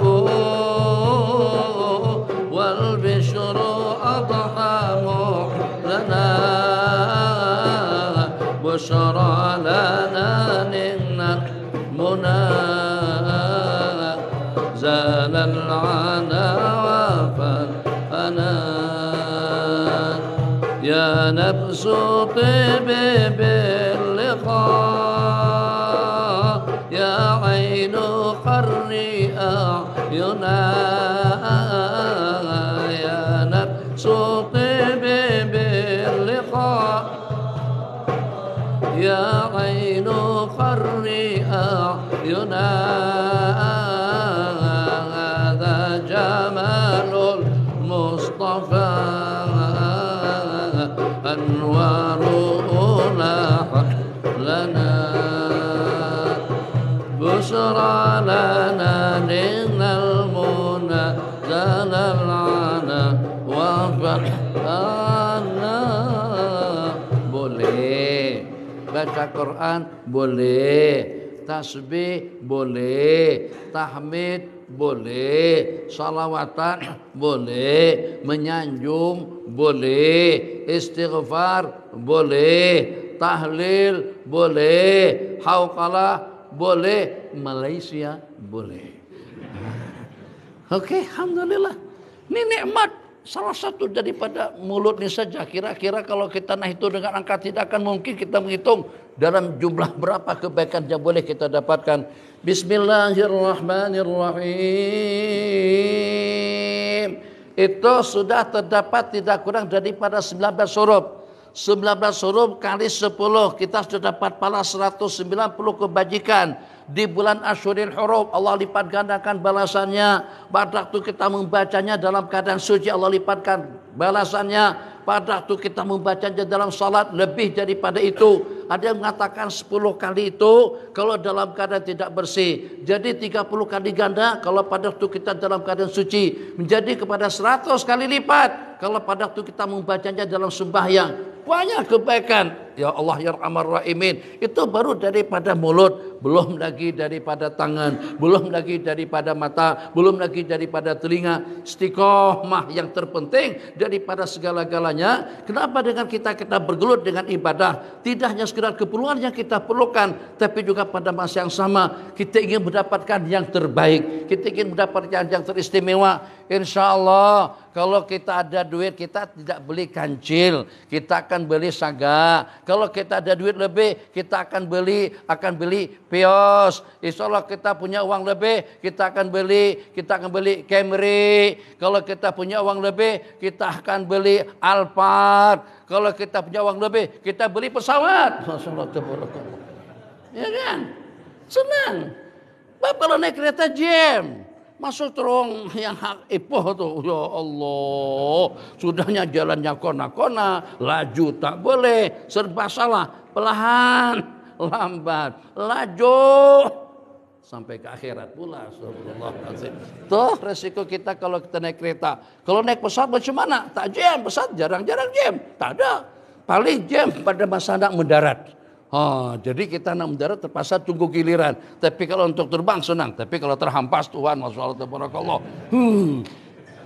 والبشر أضحى لنا بشرى لنا نلنا المنى زال العنا وفالهنا يا نفس طيبي باللقاء يا عين قري أعينا يا نفس طيبي باللقاء يا عين قري أعينا هذا جمال المصطفى أنواره لاحت لنا بشرى لنا نلنا المنى زال العنا وفرحنا. Boleh baca Quran, boleh tasbih, boleh tahmid, boleh salawatan, boleh menyanjung, boleh istighfar, boleh tahlil, boleh hauqalah, boleh Malaysia, boleh. Oke, alhamdulillah. Ini nikmat salah satu daripada mulut ini saja. Kira-kira kalau kita itu dengan angka tidak akan mungkin kita menghitung dalam jumlah berapa kebaikan yang boleh kita dapatkan. Bismillahirrahmanirrahim. Itu sudah terdapat tidak kurang daripada 19 huruf. 19 huruf kali 10 kita sudah dapat pahala 190 kebajikan. Di bulan Asyuril Huruf Allah lipat gandakan balasannya. Pada waktu kita membacanya dalam keadaan suci Allah lipatkan balasannya. Pada waktu kita membacanya dalam salat lebih daripada itu. Ada yang mengatakan 10 kali itu kalau dalam keadaan tidak bersih. Jadi 30 kali ganda kalau pada waktu kita dalam keadaan suci. Menjadi kepada 100 kali lipat kalau pada waktu kita membacanya dalam sembahyang. Banyak kebaikan. Ya Allah ya Arhamar Rahimin. Itu baru daripada mulut. Belum lagi daripada tangan. Belum lagi daripada mata. Belum lagi daripada telinga. Istiqomah yang terpenting daripada segala-galanya. Kenapa dengan kita bergelut dengan ibadah? Tidak hanya sekedar keperluan yang kita perlukan. Tapi juga pada masa yang sama. Kita ingin mendapatkan yang terbaik. Kita ingin mendapatkan yang teristimewa. Insya Allah kalau kita ada duit kita tidak beli kancil. Kita akan beli saga. Kalau kita ada duit lebih kita akan beli Vios. Insya Allah kita punya uang lebih kita akan beli Camry. Kalau kita punya uang lebih kita akan beli Alphard. Kalau kita punya uang lebih kita beli pesawat. Ya kan? Senang. Bapak kalau naik kereta jam masuk terong yang hak ipoh tuh, ya Allah, sudahnya jalannya kona-kona, laju tak boleh, serba salah, pelahan, lambat, laju, sampai ke akhirat pula. Astagfirullahaladzim. Tuh resiko kita kalau kita naik kereta. Kalau naik pesawat macam mana? Tak jam, pesawat jarang-jarang jam. Tak ada. Paling jam pada masa nak mendarat. Jadi kita nak mendarat terpaksa tunggu giliran. Tapi kalau untuk terbang senang. Tapi kalau terhampas Tuhan, Masya Allah, tabarakallah.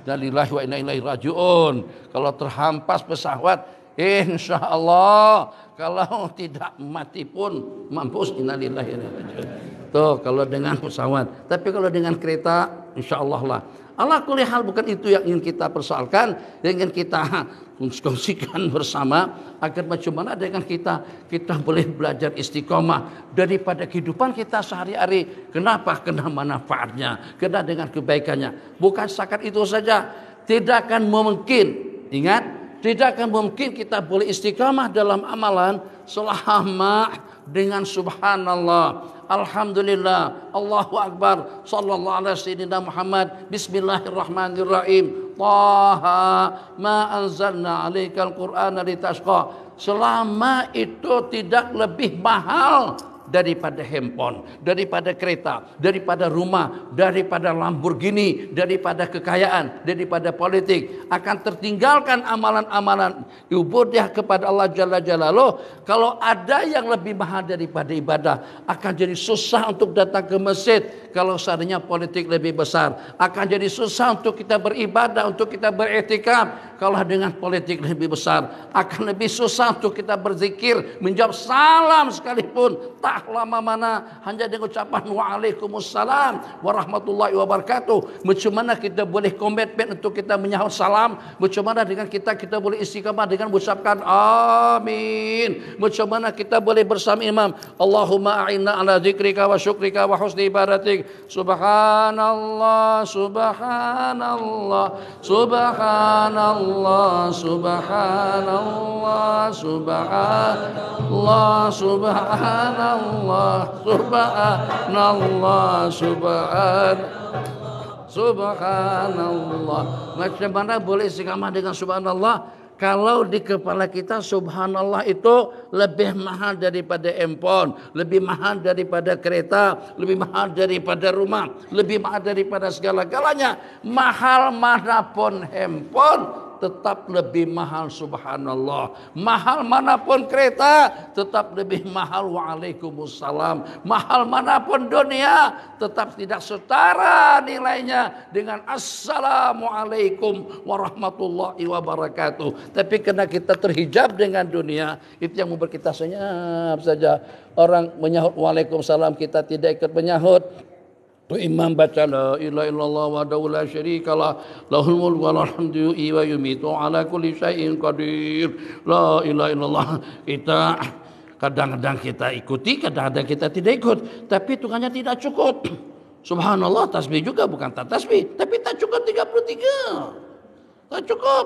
Dan lillahi wa inna ilaihi raji'un. Kalau terhampas pesawat, insya Allah kalau tidak mati pun mampus. Innalillahi wa inna ilaihi raji'un. Tuh kalau dengan pesawat. Tapi kalau dengan kereta, insya Allah lah. Ala kulli hal bukan itu yang ingin kita persoalkan, yang ingin kita kongsikan bersama agar macam mana dengan kita boleh belajar istiqomah daripada kehidupan kita sehari-hari. Kenapa? Kena manfaatnya, kena dengan kebaikannya. Bukan setakat itu saja. Tidak akan mungkin, ingat, tidak akan mungkin kita boleh istiqamah dalam amalan selama dengan subhanallah, alhamdulillah, Allahu Akbar, sallallahu alaihi sayyidina Muhammad, bismillahirrahmanirrahim, Taha ma anzalna alaikal qur'ana litashqa. Selama itu tidak lebih mahal daripada handphone, daripada kereta, daripada rumah, daripada Lamborghini, daripada kekayaan, daripada politik. Akan tertinggalkan amalan-amalan ibadah kepada Allah Jalla Jalaluh. Kalau ada yang lebih mahal daripada ibadah, akan jadi susah untuk datang ke masjid. Kalau seandainya politik lebih besar, akan jadi susah untuk kita beribadah, untuk kita beriktikaf. Kalau dengan politik lebih besar, akan lebih susah untuk kita berzikir, menjawab salam sekalipun. Tak lama mana hanya dengan ucapan waalaikumsalam warahmatullahi wabarakatuh. Macam mana kita boleh komitmen untuk kita menyahut salam? Macam mana dengan kita boleh istiqamah dengan mengucapkan amin? Macam mana kita boleh bersama imam Allahumma a'inna ala zikrika wa syukrika wa husni ibadatik. Subhanallah, subhanallah, subhanallah, subhanallah, subhanallah, subhanallah, subhanallah, subhanallah. Macam mana boleh istiqamah dengan subhanallah? Kalau di kepala kita subhanallah itu lebih mahal daripada handphone, lebih mahal daripada kereta, lebih mahal daripada rumah, lebih mahal daripada segala-galanya. Mahal manapun handphone, tetap lebih mahal subhanallah. Mahal manapun kereta, tetap lebih mahal waalaikumsalam. Mahal manapun dunia, tetap tidak setara nilainya dengan assalamualaikum warahmatullahi wabarakatuh. Tapi karena kita terhijab dengan dunia, itu yang membuat kita senyap saja. Orang menyahut waalaikumsalam, kita tidak ikut menyahut. Tu imam baca la ilaha illallah wahdahu la syarikalah lahul mulku wa lahul hamdu wa yumitu ala kulli syai'in qadir. La ilaha illallah. Kita kadang-kadang kita ikuti, kadang-kadang kita tidak ikut, tapi hitungannya tidak cukup. Subhanallah, tasbih juga bukan tak tasbih, tapi tak cukup 33. Tak cukup.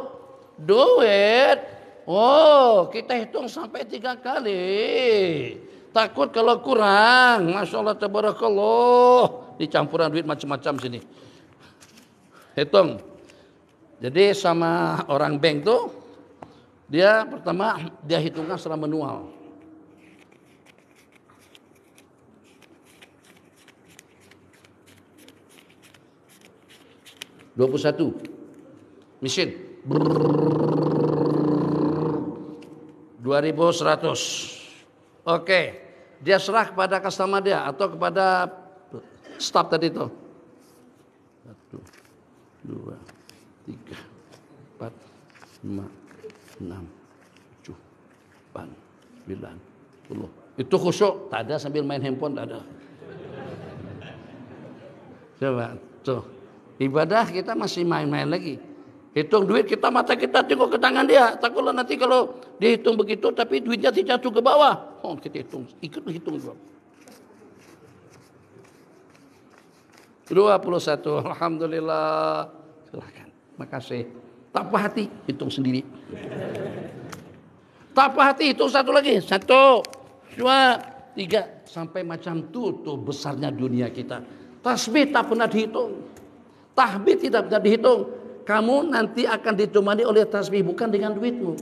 Duit. Oh, kita hitung sampai 3 kali. Takut kalau kurang. Masya Allah, tabarakallah. Dicampuran duit macam-macam sini. Hitung. Jadi sama orang bank tuh, dia pertama dia hitungkan secara manual. $21 mesin 2.100. Oke, dia serah kepada customer dia atau kepada staf tadi itu. 1, 2, 3, 4, 5, 6, 7, 8, 9, 10. Itu khusyuk, tak ada sambil main handphone, tak ada. Coba, tuh. Ibadah kita masih main-main lagi. Hitung duit kita, mata kita tengok ke tangan dia. Takutlah nanti kalau dihitung begitu tapi duitnya tidak jatuh ke bawah. Oh, kita hitung, ikut hitung juga. 21, alhamdulillah. Silakan. Makasih. Tanpa hati, hitung sendiri. Tanpa hati, hitung satu lagi. 1, 2, 3, sampai macam tuh besarnya dunia kita. Tasbih tak pernah dihitung. Tahbih tidak pernah dihitung. Kamu nanti akan ditemani oleh tasbih bukan dengan duitmu,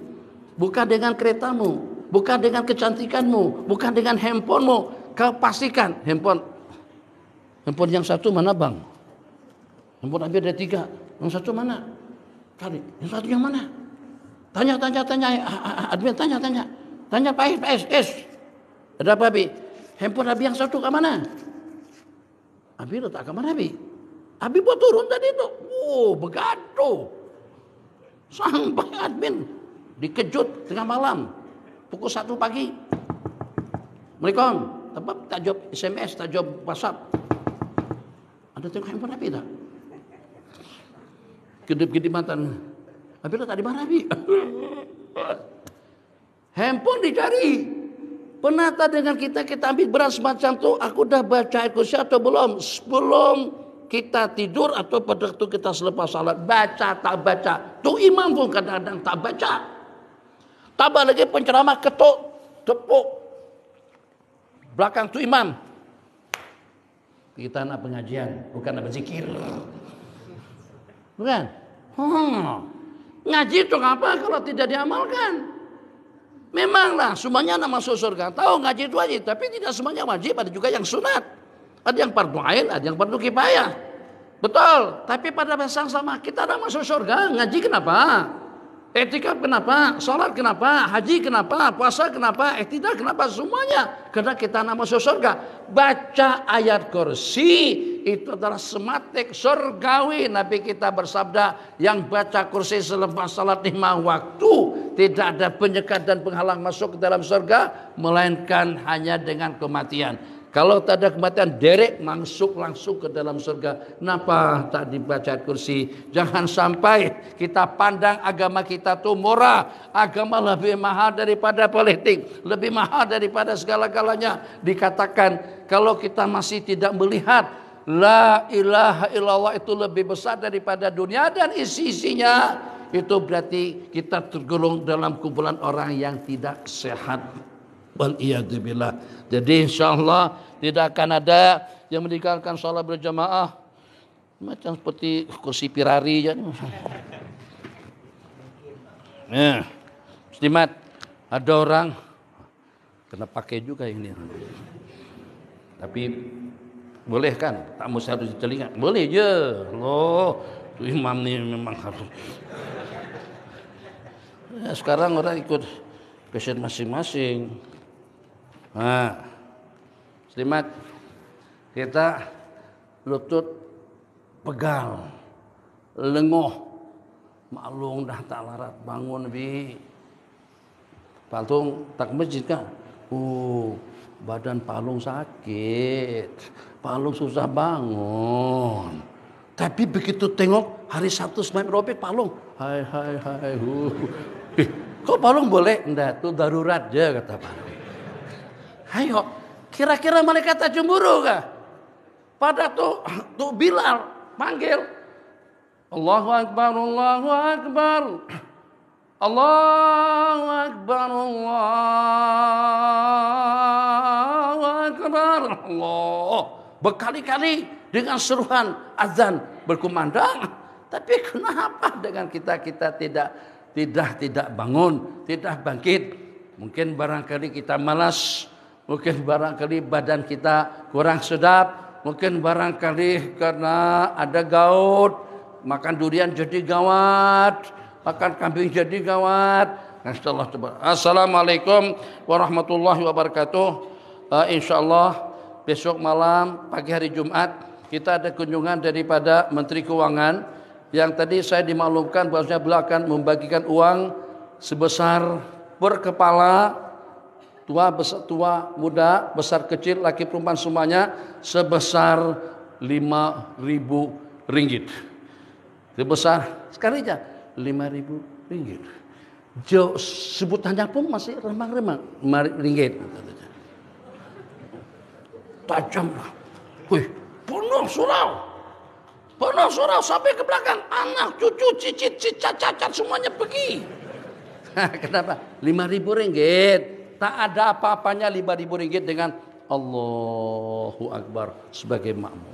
bukan dengan keretamu, bukan dengan kecantikanmu, bukan dengan handphonemu. Kau pastikan handphone Handphone yang satu mana bang? Handphone Abi ada 3. Yang satu mana? Kali. Yang satu yang mana? Tanya. Admin tanya. Tanya Pak S. Ada apa Abi? Handphone Abi yang satu ke mana? Abi letak ke mana Abi? Abi buat turun tadi itu. Begaduh. Sampai admin dikejut tengah malam. Pukul 1 pagi. Assalamualaikum. Tak jawab SMS, tak jawab WhatsApp. Ada tengok handphone Abi tak? Kedip-kedip mantan. Abi letak di mana Abi? Handphone dicari. Pernah tak dengan kita ambil berat semacam tu? Aku dah baca ayat kursi atau belum? Sebelum kita tidur atau pada waktu kita selepas salat, baca tak baca. Tu imam pun kadang-kadang tak baca. Tambah lagi penceramah ketuk, tepuk belakang tu imam. Kita nak pengajian, bukan nak berzikir. Bukan? Ngaji itu apa kalau tidak diamalkan? Memanglah semuanya nak masuk surga. Tahu ngaji itu wajib, tapi tidak semuanya wajib. Ada juga yang sunat. Ada yang fardu ain, ada yang fardu kifayah. Betul. Tapi pada masa sama kita nak masuk surga. Ngaji kenapa? Etikaf kenapa? Salat kenapa? Haji kenapa? Puasa kenapa? Iktidal kenapa? Semuanya karena kita nak masuk surga. Baca ayat kursi itu adalah sematik surgawi. Nabi kita bersabda, yang baca kursi selepas salat 5 waktu tidak ada penyekat dan penghalang masuk ke dalam surga melainkan hanya dengan kematian. Kalau tak ada kematian, derek masuk langsung ke dalam surga. Kenapa tak dibaca kursi? Jangan sampai kita pandang agama kita tu murah. Agama lebih mahal daripada politik. Lebih mahal daripada segala-galanya. Dikatakan kalau kita masih tidak melihat La ilaha illallah itu lebih besar daripada dunia dan isi-isinya, itu berarti kita tergolong dalam kumpulan orang yang tidak sehat. Waliyadzubillah. Jadi insyaallah tidak akan ada yang meninggalkan sholat berjamaah macam seperti kursi pirari ya. Muslimat, ada orang kena pakai juga ini. Tapi boleh kan? Tak mesti harus di telinga. Boleh je. Loh, tu imam ni memang harus. Sekarang orang ikut passion masing-masing. Muslimat, kita lutut pegal, lengoh, maklum dah tak larat bangun bi. Palung tak masjid kan? Badan Palung sakit, Palung susah bangun. Tapi begitu tengok hari Sabtu Senin Robek Palung, hai. Kok Palung boleh? Enggak, itu darurat je kata Palung. Ayo, kira-kira malaikat tak cemburu kah? Pada tu Bilal panggil, Allahu Akbar, Allahu Akbar, Allahu Akbar, Allahu Akbar, Allah. Berkali-kali dengan seruan azan berkumandang. Tapi kenapa dengan kita tidak bangun, tidak bangkit? Mungkin barangkali kita malas. Mungkin barangkali badan kita kurang sedap. Mungkin barangkali karena ada gaut. Makan durian jadi gawat. Makan kambing jadi gawat. Assalamualaikum warahmatullahi wabarakatuh. InsyaAllah besok malam pagi hari Jumat kita ada kunjungan daripada Menteri Keuangan. Yang tadi saya dimaklumkan bahwasanya beliau akan membagikan uang sebesar per kepala, tua, muda, besar kecil, laki perempuan semuanya sebesar Rp5.000. Sebesar sekali aja Rp5.000. Sebutannya pun masih remang-remang RM5. Tajam lah. Penuh surau sampai ke belakang. Anak, cucu, cicit, cacat semuanya pergi. Kenapa? RM5.000. Tak ada apa-apanya RM5.000 dengan Allahu Akbar sebagai makmum.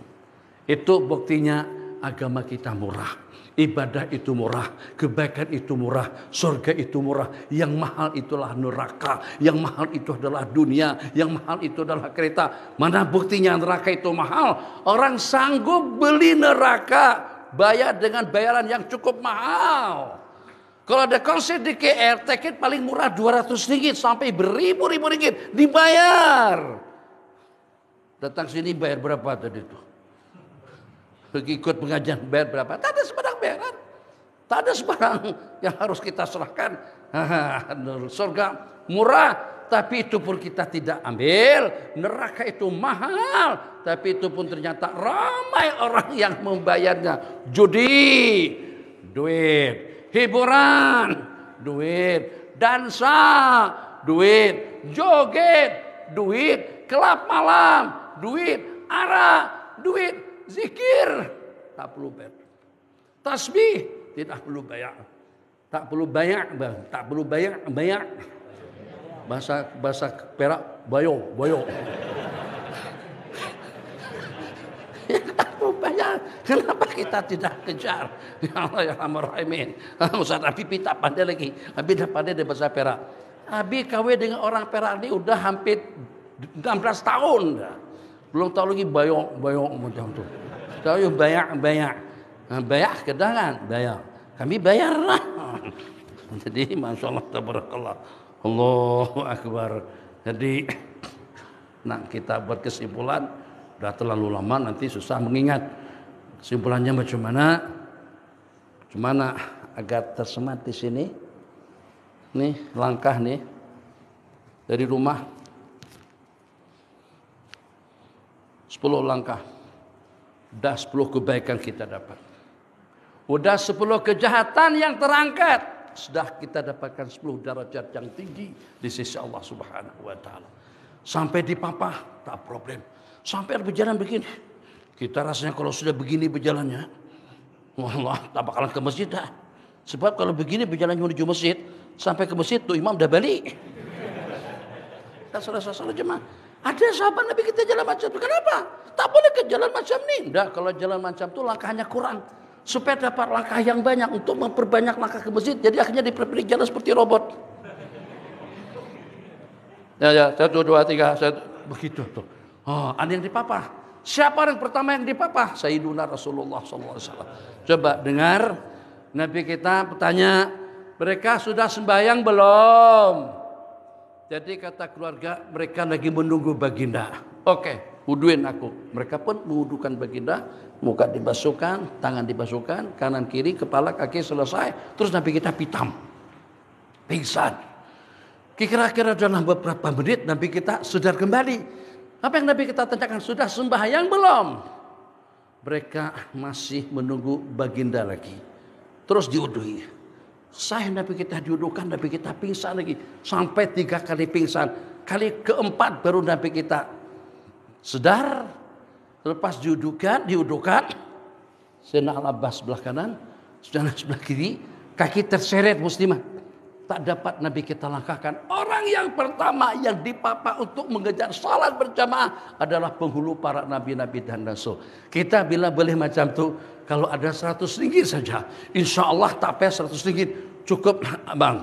Itu buktinya agama kita murah, ibadah itu murah, kebaikan itu murah, surga itu murah. Yang mahal itulah neraka, yang mahal itu adalah dunia, yang mahal itu adalah kereta. Mana buktinya neraka itu mahal? Orang sanggup beli neraka, bayar dengan bayaran yang cukup mahal. Kalau ada konser di KL, tiket paling murah 200 ringgit sampai beribu-ribu ringgit dibayar. Datang sini bayar berapa tadi itu? Pergi ikut pengajian bayar berapa? Tak ada sembarang bayaran. Tak ada sembarang yang harus kita serahkan. Surga murah, tapi itu pun kita tidak ambil. Neraka itu mahal, tapi itu pun ternyata ramai orang yang membayarnya. Judi, duit. Hiburan, duit. Dansa, duit. Joget, duit. Kelab malam, duit. Arak, duit. Zikir tak perlu bayar. Tasbih tidak perlu bayar. Tak perlu bayar, tak perlu bayar. Bahasa Perak boyo. Tak perlu bayar. Kenapa kita tidak kejar? Ya Allah ya Rahman. Ustaz Abi tak pandai lagi. Abi dah pandai di bahasa Perak. Abi kawin dengan orang Perak ini udah hampir 16 tahun dah. Belum tahu lagi bayok macam tu. Tahu bayar. Bayar kedangan, bayar. Kami bayar lah. Jadi masya Allah tabarakallah. Allahu Akbar. Jadi nak kita buat kesimpulan, dah terlalu lama nanti susah mengingat. Kesimpulannya macam mana agar tersemat di sini. Nih langkah nih dari rumah 10 langkah. Udah 10 kebaikan kita dapat. Udah 10 kejahatan yang terangkat. Sudah kita dapatkan 10 derajat yang tinggi di sisi Allah Subhanahu wa taala. Sampai di papa tak problem. Sampai berjalan begini. Kita rasanya kalau sudah begini berjalannya, wallah tak bakalan ke masjid dah. Sebab kalau begini berjalan menuju masjid, sampai ke masjid tuh imam dah balik. Tak salah jemaah. Ada sahabat Nabi kita jalan macam itu. Kenapa? Tak boleh ke jalan macam ni. Enggak, kalau jalan macam itu langkahnya kurang. Supaya dapat langkah yang banyak untuk memperbanyak langkah ke masjid. Jadi akhirnya diperpilih jalan seperti robot. Ya, 1, 2, 3, begitu tuh. Oh, ada yang dipapah. Siapa yang pertama yang dipapah? Sayyiduna Rasulullah SAW. Coba dengar. Nabi kita bertanya, mereka sudah sembahyang belum? Jadi kata keluarga, mereka lagi menunggu baginda. Oke, wuduin aku. Mereka pun mewudukan baginda, muka dibasuhkan, tangan dibasuhkan, kanan kiri, kepala, kaki selesai. Terus Nabi kita pingsan. Kira-kira dalam beberapa menit Nabi kita sadar kembali. Apa yang Nabi kita tanyakan? Sudah sembahyang belum? Mereka masih menunggu baginda lagi. Terus diudui. Saya Nabi kita diuduhkan, Nabi kita pingsan lagi. Sampai 3 kali pingsan. Kali keempat baru Nabi kita sedar. Lepas diuduhkan. Sayyidina Al-Abbas sebelah kanan. Saudara sebelah kiri. Kaki terseret muslimah. Tak dapat Nabi kita langkahkan. Orang yang pertama yang dipapa untuk mengejar salat berjamaah adalah penghulu para nabi-nabi dan rasul. Kita bila boleh macam tu, kalau ada 100 ringgit saja, insya Allah tak payah 100 ringgit. Cukup bang.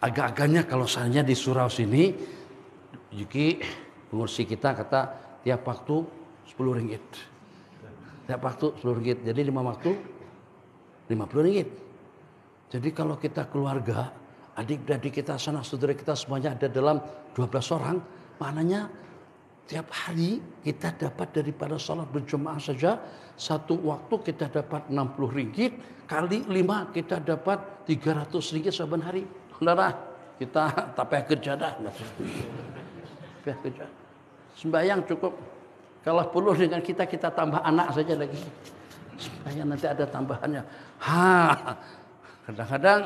Agak-agaknya kalau seandainya di surau sini, Yuki pengursi kita kata tiap waktu 10 ringgit. Tiap waktu 10 ringgit. Jadi 5 waktu 50 ringgit. Jadi kalau kita keluarga, adik-adik kita, sanak saudara kita semuanya ada dalam 12 orang, maknanya tiap hari kita dapat daripada salat berjemaah saja, satu waktu kita dapat 60 ringgit, kali 5 kita dapat 300 ringgit saban hari. Saudara, kita tak payah kerja dah. Payah kerja. Sembahyang cukup. Kalau perlu dengan kita tambah anak saja lagi. Supaya nanti ada tambahannya. Kadang-kadang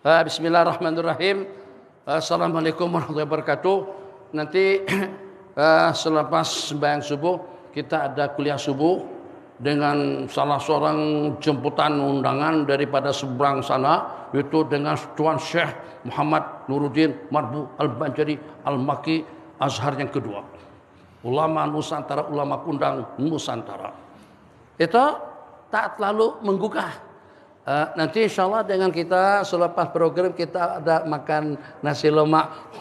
bismillahirrahmanirrahim. Assalamualaikum warahmatullahi wabarakatuh. Nanti selepas sembahyang subuh kita ada kuliah subuh dengan salah seorang jemputan undangan daripada seberang sana, yaitu dengan Tuan Syekh Muhammad Nuruddin Marbu Al-Banjari Al-Maki Azhar yang kedua. Ulama Nusantara, ulama kundang Nusantara. itu tak terlalu menggugah. Nanti insya Allah dengan kita selepas program kita ada makan nasi lemak.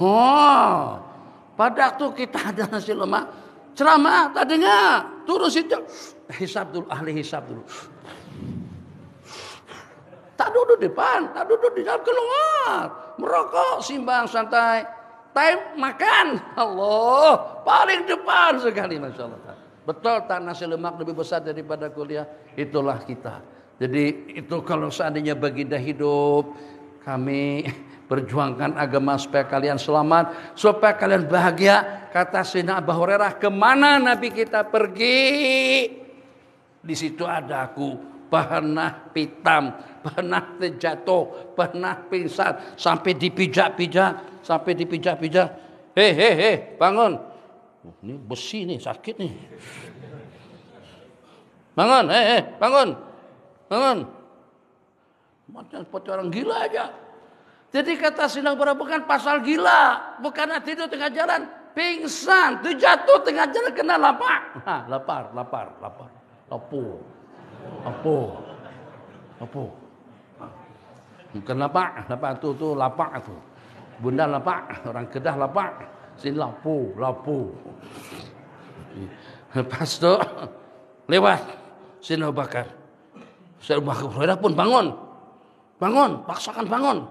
Pada waktu kita ada nasi lemak, ceramah tak dengar, turun situ, hisab dulu, ahli hisab dulu. Tak duduk di depan, tak duduk di dalam, keluar, merokok, simbang, santai. Time makan, Allah paling depan sekali, masya Allah. Betul, tak nasi lemak lebih besar daripada kuliah. Itulah kita. Jadi itu kalau seandainya baginda hidup, kami perjuangkan agama supaya kalian selamat, supaya kalian bahagia. Kata Sayyidina Abu Hurairah, kemana Nabi kita pergi, di situ ada aku. Pernah pitam, pernah terjatuh, pernah pingsan, sampai dipijak-pijak, Hei, bangun. Ini besi nih, sakit nih. Bangun, bangun. Macam seperti orang gila aja. Jadi kata Sayyidina Abu Hurairah, bukan pasal gila, bukan tidur tengah jalan, pingsan, terjatuh tengah jalan kena lapar. Lapar. Apa? Bukan lapak tu lapak tu. Bunda lapak, orang Kedah lapak, sini lapu. Lepas tu lewat sini Abu Bakar. Sayyidina Abu Hurairah pun bangun, paksakan bangun.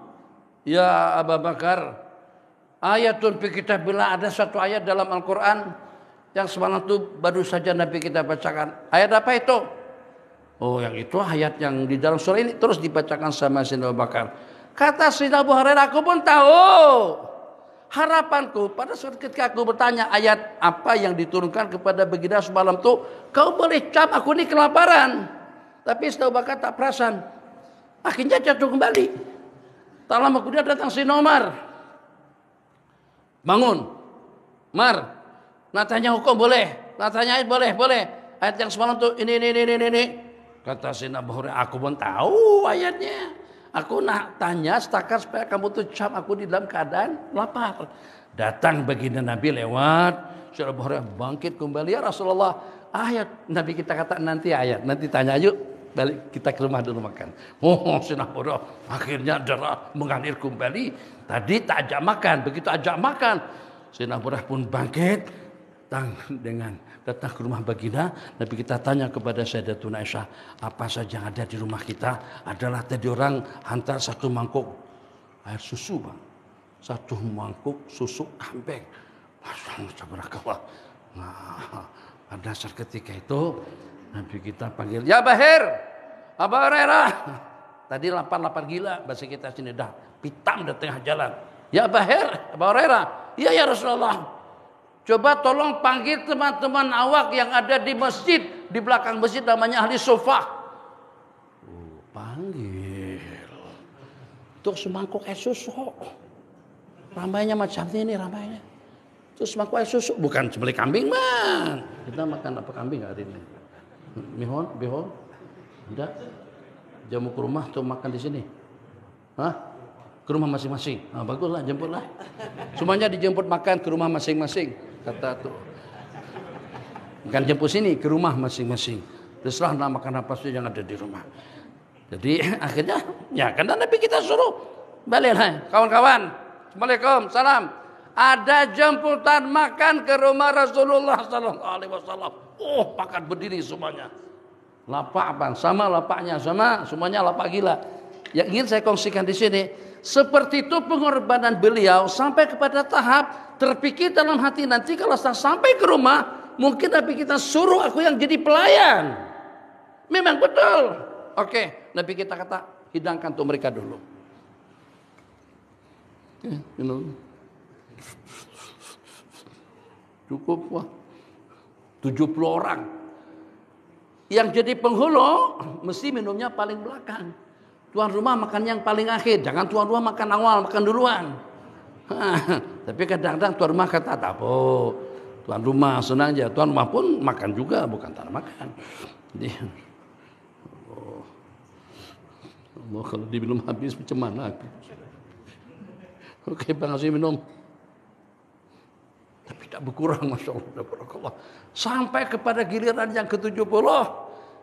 Ya Abu Bakar, ayatun fi kitabillah, ada satu ayat dalam Al-Quran yang semalam tu baru saja Nabi kita bacakan. Ayat apa itu? Oh, yang itu ayat yang di dalam surah ini terus dibacakan sama Sayyidina Abu Bakar. Kata Sayyidina Abu Hurairah, aku pun tahu. Harapanku pada saat ketika aku bertanya ayat apa yang diturunkan kepada baginda semalam itu, kau boleh cap aku ini kelaparan. Tapi Sayyidina Abu Bakar tak perasan. Akhirnya jatuh kembali. Tak lama kemudian datang Sayyidina Umar. Bangun. Mar, nak tanya hukum boleh. Nak tanya ayat boleh. Ayat yang semalam itu ini. Kata Sayyidina Abu Hurairah, aku pun tahu ayatnya. Aku nak tanya setakat supaya kamu tuh cap aku di dalam keadaan lapar. Datang baginda Nabi lewat. Sayyidina Abu Hurairah bangkit kembali. Ya Rasulullah, ayat. Nabi kita kata nanti ayat. Nanti tanya yuk. Balik kita ke rumah dulu makan. Sayyidina Abu Hurairah akhirnya darah mengalir kembali. Tadi tak ajak makan. Begitu ajak makan, Sayyidina Abu Hurairah pun bangkit. Datang ke rumah baginda. Nabi kita tanya kepada Sayyidatuna Aisyah, apa saja yang ada di rumah kita adalah tadi orang hantar satu mangkuk air susu, bang. Satu mangkuk susu kambing. Masya Allah. Nah, pada saat ketika itu Nabi kita panggil, ya Bahir, Abu Hurairah. Tadi lapar gila, bahasa kita sini dah pitam di tengah jalan. Ya Bahir, Abu Hurairah. Iya ya Rasulullah. Coba tolong panggil teman-teman awak yang ada di masjid. Di belakang masjid namanya ahli sofa. Panggil. Untuk semangkuk es susu. Ramainya macam ini ramainya. Terus semangkuk es susu. Bukan sembelih kambing, man. Kita makan apa kambing hari ini? Bihon? Tidak. Jamu ke rumah atau makan di sini? Ke rumah masing-masing. Baguslah, jemputlah. Semuanya dijemput makan ke rumah masing-masing. Kata tuh, bukan jemput sini, ke rumah masing-masing. Terserah nak makan apa saja yang ada di rumah. Jadi akhirnya, ya karena Nabi kita suruh baliklah, kawan-kawan. Assalamualaikum, salam. Ada jemputan makan ke rumah Rasulullah Sallallahu Alaihi Wasallam. Pakat berdiri semuanya. Lapak bang, sama lapaknya, sama semuanya lapak gila. Yang ingin saya kongsikan di sini, seperti itu pengorbanan beliau sampai kepada tahap terpikir dalam hati, nanti kalau saya sampai ke rumah, mungkin Nabi kita suruh aku yang jadi pelayan. Memang betul. Oke, Nabi kita kata, hidangkan untuk mereka dulu. Cukup, wah. 70 orang. Yang jadi penghulu, mesti minumnya paling belakang. Tuan rumah makan yang paling akhir. Jangan tuan rumah makan awal, makan duluan. Tapi kadang-kadang tuan rumah kata, tak apa. Tuan rumah senang aja. Tuan rumah pun makan juga, bukan tak makan. Jadi, Allah kalau diminum habis macam mana? Oke, bang kasih minum. Tapi tak berkurang, Masya Allah. Sampai kepada giliran yang ke-70.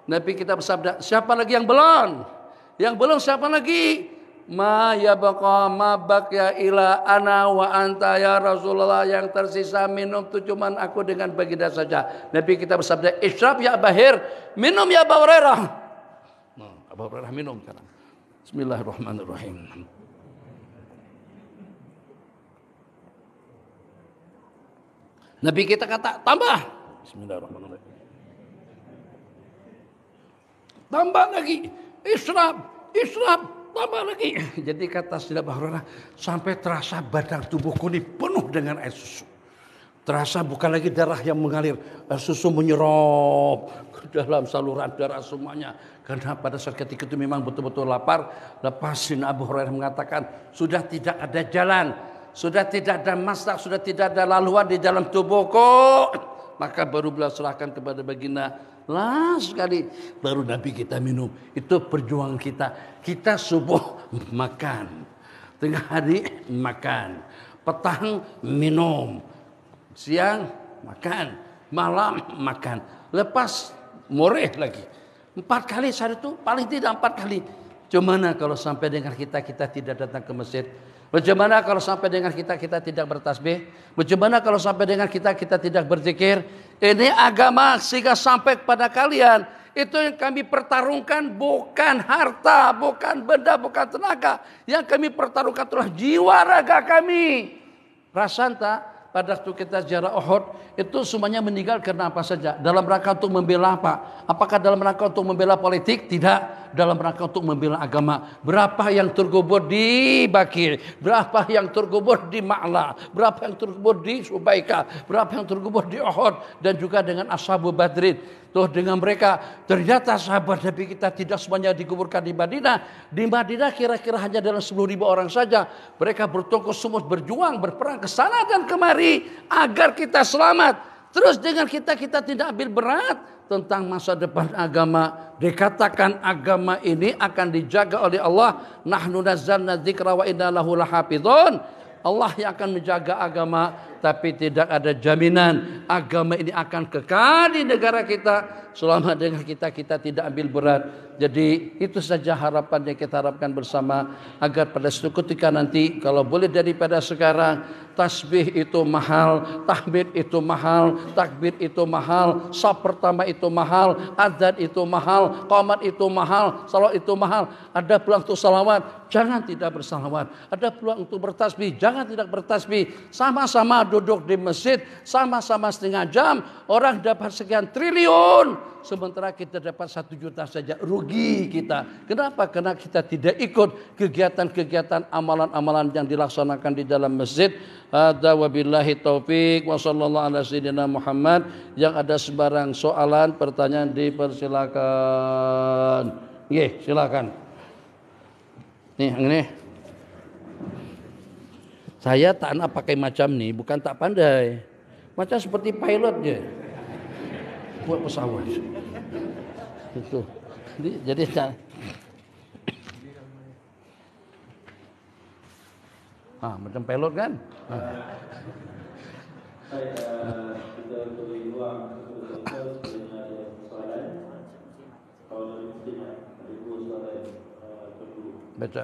Nabi kita bersabda, siapa lagi yang belum? Yang belum siapa lagi? Ma baqiya ila ana wa anta ya Rasulullah, yang tersisa minum itu cuman aku dengan baginda saja. Nabi kita bersabda, isyrab ya Bahir, minum ya Abu Hurairah. Nah, Abu Hurairah minum sekarang. Bismillahirrahmanirrahim. Nabi kita kata, tambah. Bismillahirrahmanirrahim. Tambah lagi, isyrab, tambah lagi. Jadi kata Sayyidina Abu Hurairah, sampai terasa badan tubuhku ini penuh dengan air susu. Terasa bukan lagi darah yang mengalir, air susu menyerap ke dalam saluran darah semuanya. Karena pada saat ketika itu memang betul-betul lapar. Lepas Sayyidina Abu Hurairah mengatakan, sudah tidak ada jalan, sudah tidak ada masak, sudah tidak ada laluan di dalam tubuhku. Maka baru beliau serahkan kepada baginda. Last sekali baru Nabi kita minum. Itu perjuangan kita. Kita subuh makan, tengah hari makan, petang minum, siang makan, malam makan, lepas moreh lagi. 4 kali sehari itu, paling tidak 4 kali. Gimana kalau sampai dengan kita tidak datang ke masjid? Bagaimana kalau sampai dengan kita tidak bertasbih? Bagaimana kalau sampai dengan kita tidak berzikir? Ini agama sehingga sampai kepada kalian. Itu yang kami pertarungkan bukan harta, bukan benda, bukan tenaga. Yang kami pertarungkan adalah jiwa raga kami. Rasakan tak? Pada waktu kita ziarah Uhud itu semuanya meninggal karena apa saja? Dalam rangka untuk membela apa? Apakah dalam rangka untuk membela politik? Tidak. Dalam rangka untuk membela agama. Berapa yang terkubur di Baqi', berapa yang terkubur di Ma'la, berapa yang terkubur di Subaika, berapa yang terkubur di Uhud, dan juga dengan Ashabu Badrin. Tuh dengan mereka ternyata sahabat Nabi kita tidak semuanya dikuburkan di Madinah. Di Madinah kira-kira hanya dalam 10.000 orang saja. Mereka bertungkus lumus berjuang, berperang ke sana dan kemari agar kita selamat. Terus dengan kita tidak ambil berat tentang masa depan agama. Dikatakan agama ini akan dijaga oleh Allah. Nahnu nazzalna dzikra wa inna lahu lahafizun. Allah yang akan menjaga agama, tapi tidak ada jaminan agama ini akan kekal di negara kita selama dengan kita tidak ambil berat. Jadi itu saja harapan yang kita harapkan bersama, agar pada suatu ketika nanti kalau boleh daripada sekarang, tasbih itu mahal, tahmid itu mahal, takbir itu mahal, saf pertama itu mahal, adzan itu mahal, qomat itu mahal, salawat itu mahal. Ada peluang untuk salawat, jangan tidak bersalawat. Ada peluang untuk bertasbih, jangan tidak bertasbih. Sama-sama duduk di masjid, sama-sama setengah jam, orang dapat sekian triliun, sementara kita dapat 1 juta saja. Rugi kita. Kenapa? Karena kita tidak ikut kegiatan-kegiatan amalan-amalan yang dilaksanakan di dalam masjid. Hadza wabillahi taufik wa sallallahu ala sayyidina Muhammad. Yang ada sebarang soalan, pertanyaan dipersilakan. Nggih, silakan. Nih, ini. Saya tak nak pakai macam ni, bukan tak pandai. Macam seperti pilot je. Buat pesawat. Itu. Jadi macam pilot kan? Kita beri ruang sebenarnya ada soalan. Kalau dari mungkin ada 2 soalan kedua. Baca.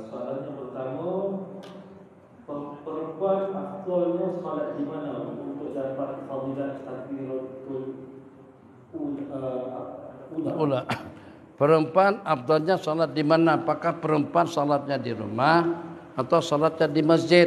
Soalan yang pertama, perempuan afdalnya solat di mana untuk dapat fadilah takbiratul ula? Perempuan afdalnya salat di mana? Apakah perempuan salatnya di rumah atau salatnya di masjid?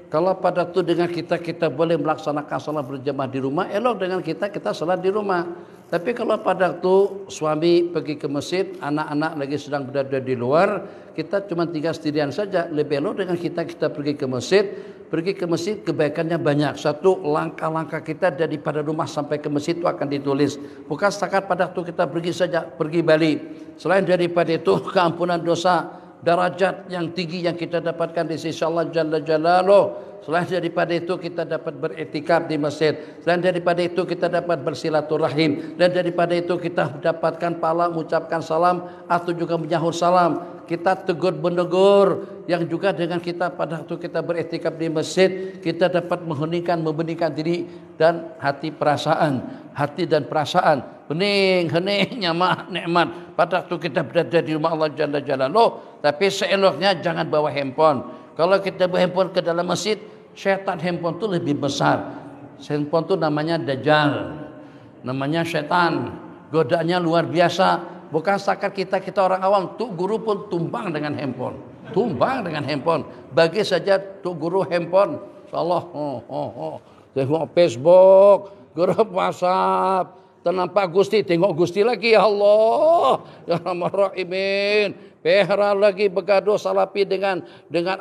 Kalau pada itu dengan kita boleh melaksanakan salat berjamaah di rumah, elok dengan kita salat di rumah. Tapi kalau pada waktu suami pergi ke masjid, anak-anak lagi sedang berada di luar, kita cuma tinggal sendirian saja. Lebih elok dengan kita pergi ke masjid. Pergi ke masjid kebaikannya banyak. Satu, langkah-langkah kita daripada rumah sampai ke masjid itu akan ditulis. Bukan setakat pada waktu kita pergi saja, pergi balik. Selain daripada itu, keampunan dosa, darajat yang tinggi yang kita dapatkan di sisi Allah Jalla Jalaluh. Selain daripada itu kita dapat beriktikaf di masjid. Selain daripada itu kita dapat bersilaturahim. Dan daripada itu kita mendapatkan pahala mengucapkan salam atau juga menyahut salam. kita tegur menegur, yang juga dengan kita pada waktu kita beriktikaf di masjid, kita dapat membeningkan diri dan hati dan perasaan bening, hening, nyaman, nikmat pada waktu kita berada di rumah Allah Jalla Jalaluhu. Tapi seeloknya jangan bawa handphone. Kalau kita bawa handphone ke dalam masjid, syaitan handphone itu lebih besar. Handphone itu namanya Dajjal, namanya setan, godaannya luar biasa. Bukan setakat kita orang awam, Tuk Guru pun tumbang dengan handphone. Bagi saja Tuk Guru handphone, insyaallah tengok Facebook, grup WhatsApp, ternampak Gusti, tengok Gusti lagi, ya Allah, ya Rahman Rahimin. Pehra lagi bergaduh salapi dengan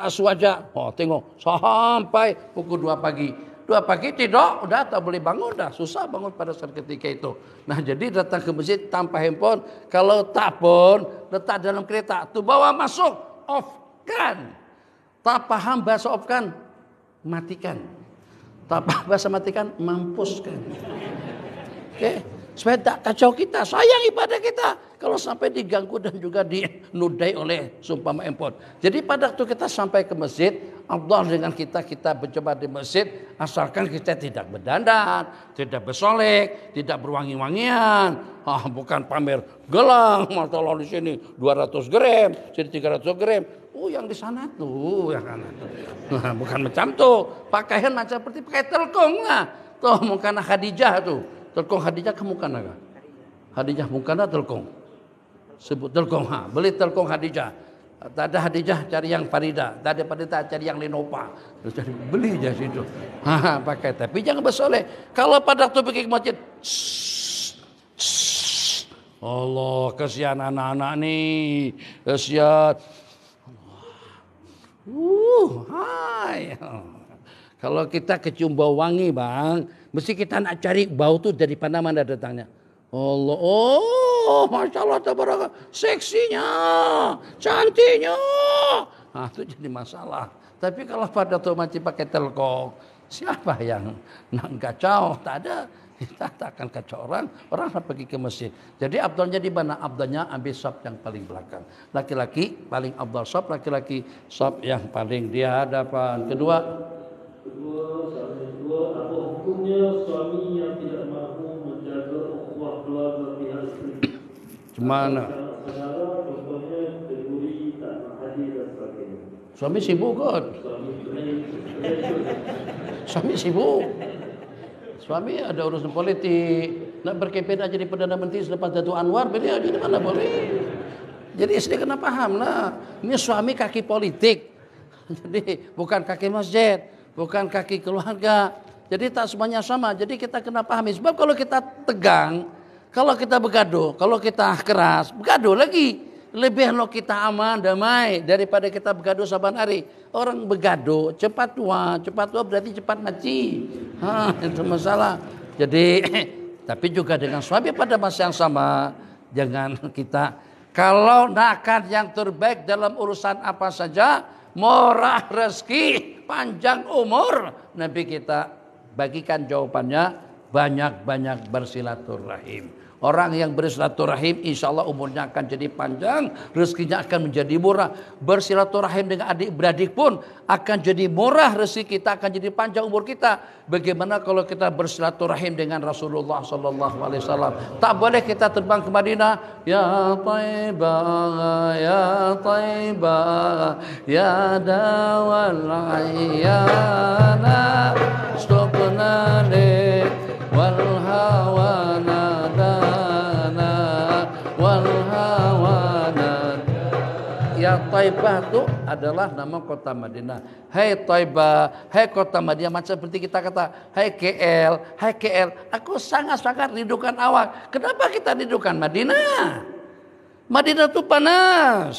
Aswaja. Tengok sampai pukul 2 pagi. 2 pagi tidur, udah tak boleh bangun, dah susah bangun pada saat ketika itu. Nah, jadi datang ke masjid tanpa handphone, kalau tak pun letak dalam kereta, tu bawa masuk, off-kan. Tak paham bahasa off-kan, matikan. Tak paham bahasa matikan, mampuskan. Oke, supaya tak kacau kita, sayang ibadah kita kalau sampai diganggu dan juga dinudai oleh sumpah handphone. Jadi pada waktu kita sampai ke masjid, Allah dengan kita berjumpa di masjid, asalkan kita tidak berdandan, tidak bersolek, tidak berwangi-wangian, bukan pamer gelang, masalah di sini 200 gram, sini 300 gram. Yang di sana tuh, yang kanan tuh. Nah, bukan macam tuh, pakaian macam seperti pakai telkong lah. Tuh mukana Khadijah tuh, telkong Khadijah ke mukana kan? Khadijah mukana telkong. Sebut telkong, beli telkong Khadijah. Tak ada Khadijah cari yang Farida, tak ada Farida cari yang Lenopa. Terus beli aja situ. Pakai, tapi jangan bersoleh. Kalau pada waktu pergi ke masjid, Allah, kesian anak-anak nih, kesian. Hai. Kalau kita kecium bau wangi, Bang, mesti kita nak cari bau tuh dari mana datangnya. Allah, Masya Allah, tabarakallah, seksinya, cantiknya. Itu jadi masalah. Tapi kalau pada tuh masih pakai telkong, siapa yang nak kacau? Tak ada. Kita tak akan kacau orang akan pergi ke masjid. Jadi abdalnya di mana? Abdalnya ambil saf yang paling belakang. Laki-laki paling abdal saf, laki-laki saf yang paling di hadapan. Kedua, apa hukumnya suami yang tidak mampu menjaga ukhuwah keluarga pihak isteri? Gimana? Contohnya keduri, tak hadir dan sebagainya. Suami sibuk kan? Suami sibuk. Suami ada urusan politik, nak berkempen aja di Perdana Menteri selepas Datuk Anwar, beliau aja di mana boleh. Jadi istri kena paham lah, ini suami kaki politik, jadi bukan kaki masjid, bukan kaki keluarga. Jadi tak semuanya sama. Jadi kita kena pahami. Sebab kalau kita tegang, kalau kita bergaduh, kalau kita keras, bergaduh lagi. Lebih lo kita aman, damai daripada kita bergaduh saban hari. Orang bergaduh cepat tua berarti cepat mati. Itu masalah. Jadi tapi juga dengan suami pada masa yang sama, jangan kita kalau nakkan yang terbaik dalam urusan apa saja, murah rezeki, panjang umur, Nabi kita bagikan jawabannya, banyak-banyak bersilaturahim. Orang yang bersilaturahim insya Allah umurnya akan jadi panjang, rezekinya akan menjadi murah. Bersilaturahim dengan adik-beradik pun akan jadi murah, rezeki kita akan jadi panjang umur kita. Bagaimana kalau kita bersilaturahim dengan Rasulullah SAW? Tak boleh kita terbang ke Madinah, ya Taibah, ya Taibah, ya dawal ayyana, stopna lik wal hawana. Ya Taibah itu adalah nama kota Madinah. Hai Taibah, hai kota Madinah, macam seperti kita kata, hai KL, aku sangat-sangat rindukan awak. Kenapa kita rindukan Madinah? Madinah itu panas.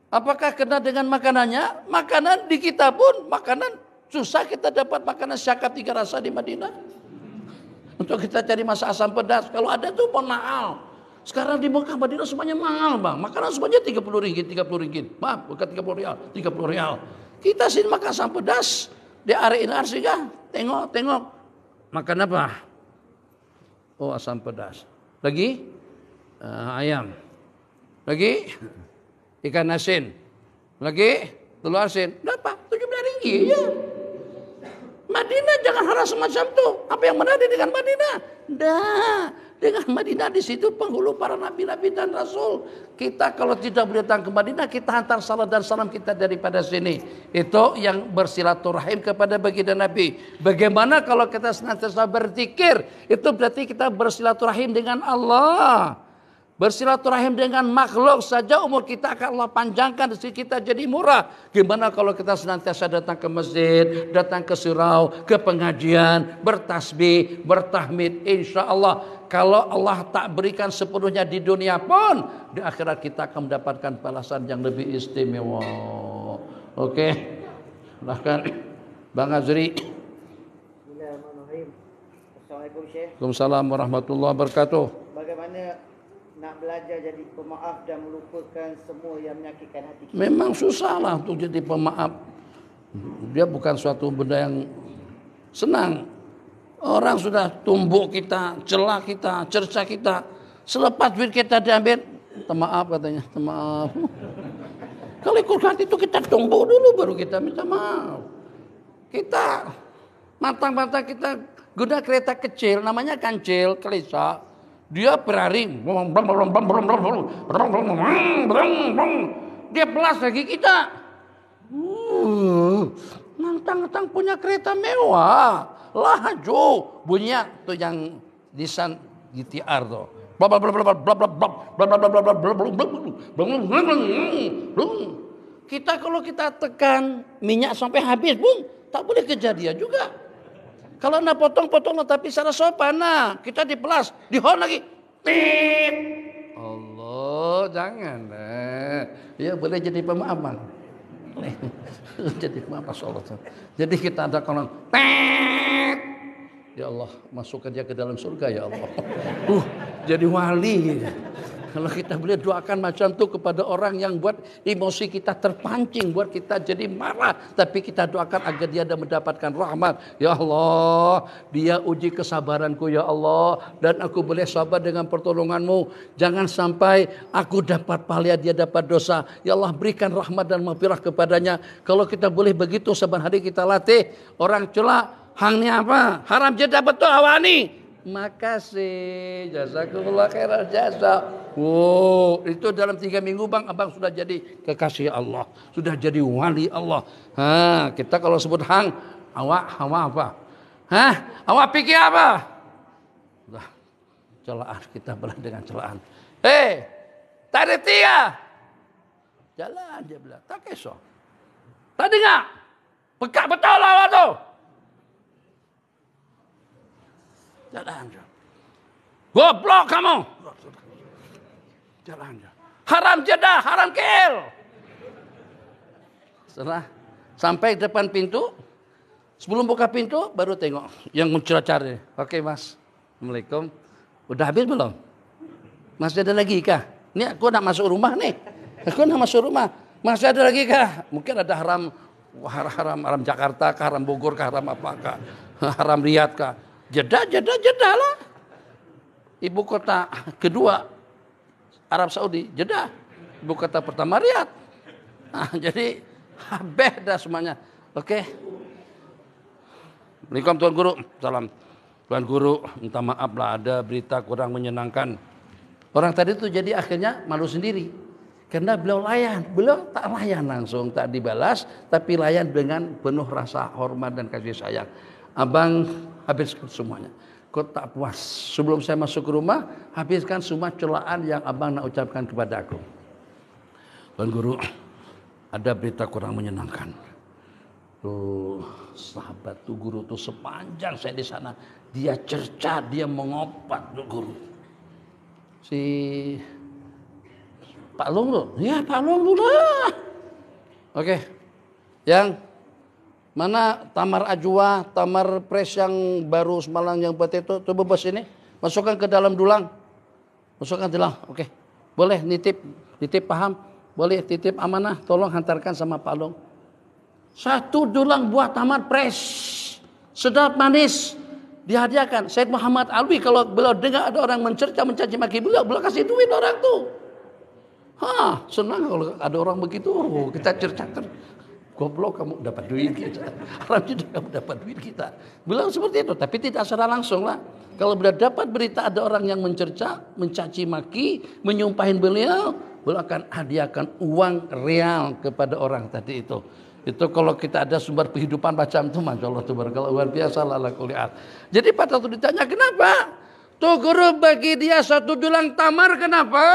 Apakah kena dengan makanannya? Makanan di kita pun, makanan susah kita dapat makanan syakap 3 rasa di Madinah. Untuk kita cari masak asam pedas, kalau ada tuh pun mahal. Sekarang di Mekah, Madinah semuanya mahal, Bang. Makanan semuanya 30 ringgit. Maaf, bukan 30 rial. Kita sini makan asam pedas, di area ini juga. Tengok. Makan apa? Oh, asam pedas. Lagi? Ayam. Lagi? ikan asin. Lagi telur asin. Berapa? 17 ringgit ya. Madinah jangan hal semacam itu. Apa yang menarik dengan Madinah? Dengan Madinah di situ penghulu para nabi-nabi dan rasul. Kita kalau tidak boleh datang ke Madinah, kita hantar salam dan salam kita daripada sini. Itu yang bersilaturahim kepada baginda Nabi. Bagaimana kalau kita senantiasa berzikir? Itu berarti kita bersilaturahim dengan Allah. Bersilaturahim dengan makhluk saja umur kita akan Allah panjangkan, rezeki kita jadi murah. Gimana kalau kita senantiasa datang ke masjid, datang ke surau, ke pengajian, bertasbih, bertahmid. Insya Allah kalau Allah tak berikan sepenuhnya di dunia pun, di akhirat kita akan mendapatkan balasan yang lebih istimewa. Oke, silahkan Bang Azri. Bismillahirrahmanirrahim. Assalamualaikum Syekh. Waalaikumsalam warahmatullahi wabarakatuh. Bagaimana nak belajar jadi pemaaf dan melupakan semua yang menyakitkan hati kita? Memang susah lah untuk jadi pemaaf. Dia bukan suatu benda yang senang. Orang sudah tumbuk kita, celah kita, cerca kita. Selepas duit kita diambil, maaf katanya, maaf. Kalau ikut hati itu kita tumbuk dulu baru kita minta maaf. Kita matang-matang kita guna kereta kecil, namanya kancil, kelisa. Dia berlari, dia belas lagi kita. Nantang-nantang punya kereta mewah, laju bunyinya tuh yang Nissan GTR tuh. Kita kalau kita tekan minyak sampai habis, bung, tak boleh kejadian juga. Kalau nak potong-potong tapi secara sopan, nah kita dipelas, dihon lagi, tit. Allah, jangan. Ya boleh jadi pemaaf, Bang. Jadi pemaaf, Allah. Jadi kita ada kalau tit. Ya Allah, masukkan dia ke dalam surga ya Allah. Jadi wali. Kalau kita boleh doakan macam itu kepada orang yang buat emosi kita terpancing, buat kita jadi marah, tapi kita doakan agar dia ada mendapatkan rahmat. Ya Allah, dia uji kesabaranku ya Allah, dan aku boleh sabar dengan pertolonganmu. Jangan sampai aku dapat pahala, dia dapat dosa. Ya Allah, berikan rahmat dan maghfirah kepadanya. Kalau kita boleh begitu, saban hari kita latih. Orang celak, hangnya apa? Haram jeda betul awani. Makasih, jazakumullah khairan jasa. Wow, itu dalam 3 minggu bang, abang sudah jadi kekasih Allah, sudah jadi wali Allah. Kita kalau sebut hang, awak apa? Awak pikir apa? Udah, celaan kita belah dengan celaan. Tadi tiga, jalan dia bilang, tak kesok. Tak dengar, pekak betul awak tu. Jalan je. Goblok kamu. Jalan je. Haram jeda, haram KL. Setelah sampai depan pintu, sebelum buka pintu baru tengok yang mencecar. Oke mas, Assalamualaikum. Udah habis belum? Masih ada lagi kah? Ini aku nak masuk rumah nih. Aku nak masuk rumah. Masih ada lagi kah? Mungkin ada haram Jakarta kah, haram Bogor kah, haram apakah? Haram Riyadh kah? Jeddah lah. Ibu kota kedua Arab Saudi, Jeddah. Ibu kota pertama Riyadh. Jadi habis dah semuanya. Oke. Assalamualaikum Tuan Guru. Salam. Tuan Guru, minta maaf lah ada berita kurang menyenangkan. Orang tadi itu jadi akhirnya malu sendiri. Karena beliau tak layan langsung, tak dibalas, tapi layan dengan penuh rasa hormat dan kasih sayang. Abang habiskan semuanya. Kok tak puas? Sebelum saya masuk ke rumah, habiskan semua celaan yang abang nak ucapkan kepada aku. Tuan Guru, ada berita kurang menyenangkan. Tuh, sahabat tuh guru tuh sepanjang saya di sana, dia cerca, dia mengopat tuh guru. Si Pak Long tuh, ya Pak Long tuh lah. Oke, yang mana Tamar Ajwa, Tamar Pres yang baru semalam yang buat itu, coba bos ini, masukkan ke dalam dulang. Masukkan ke dalam, oke. Boleh nitip paham, boleh titip amanah, tolong hantarkan sama Pak Long. 1 dulang buah Tamar Pres, sedap manis, dihadiahkan. Syed Muhammad Alwi kalau beliau dengar ada orang mencerca mencaci maki beliau kasih duit orang tuh. Senang kalau ada orang begitu. Kita cercah. Goblok kamu dapat duit kita. Haram jeda kamu dapat duit kita. Bilang seperti itu, tapi tidak secara langsung lah. Kalau beliau dapat berita ada orang yang mencerca, mencaci maki, menyumpahin beliau akan hadiahkan uang real kepada orang tadi itu. Itu kalau kita ada sumber kehidupan macam itu, masya Allah tabarakallah, luar biasa lah kuliah. Jadi pada waktu ditanya kenapa? Tuh guru bagi dia 1 dulang tamar, kenapa?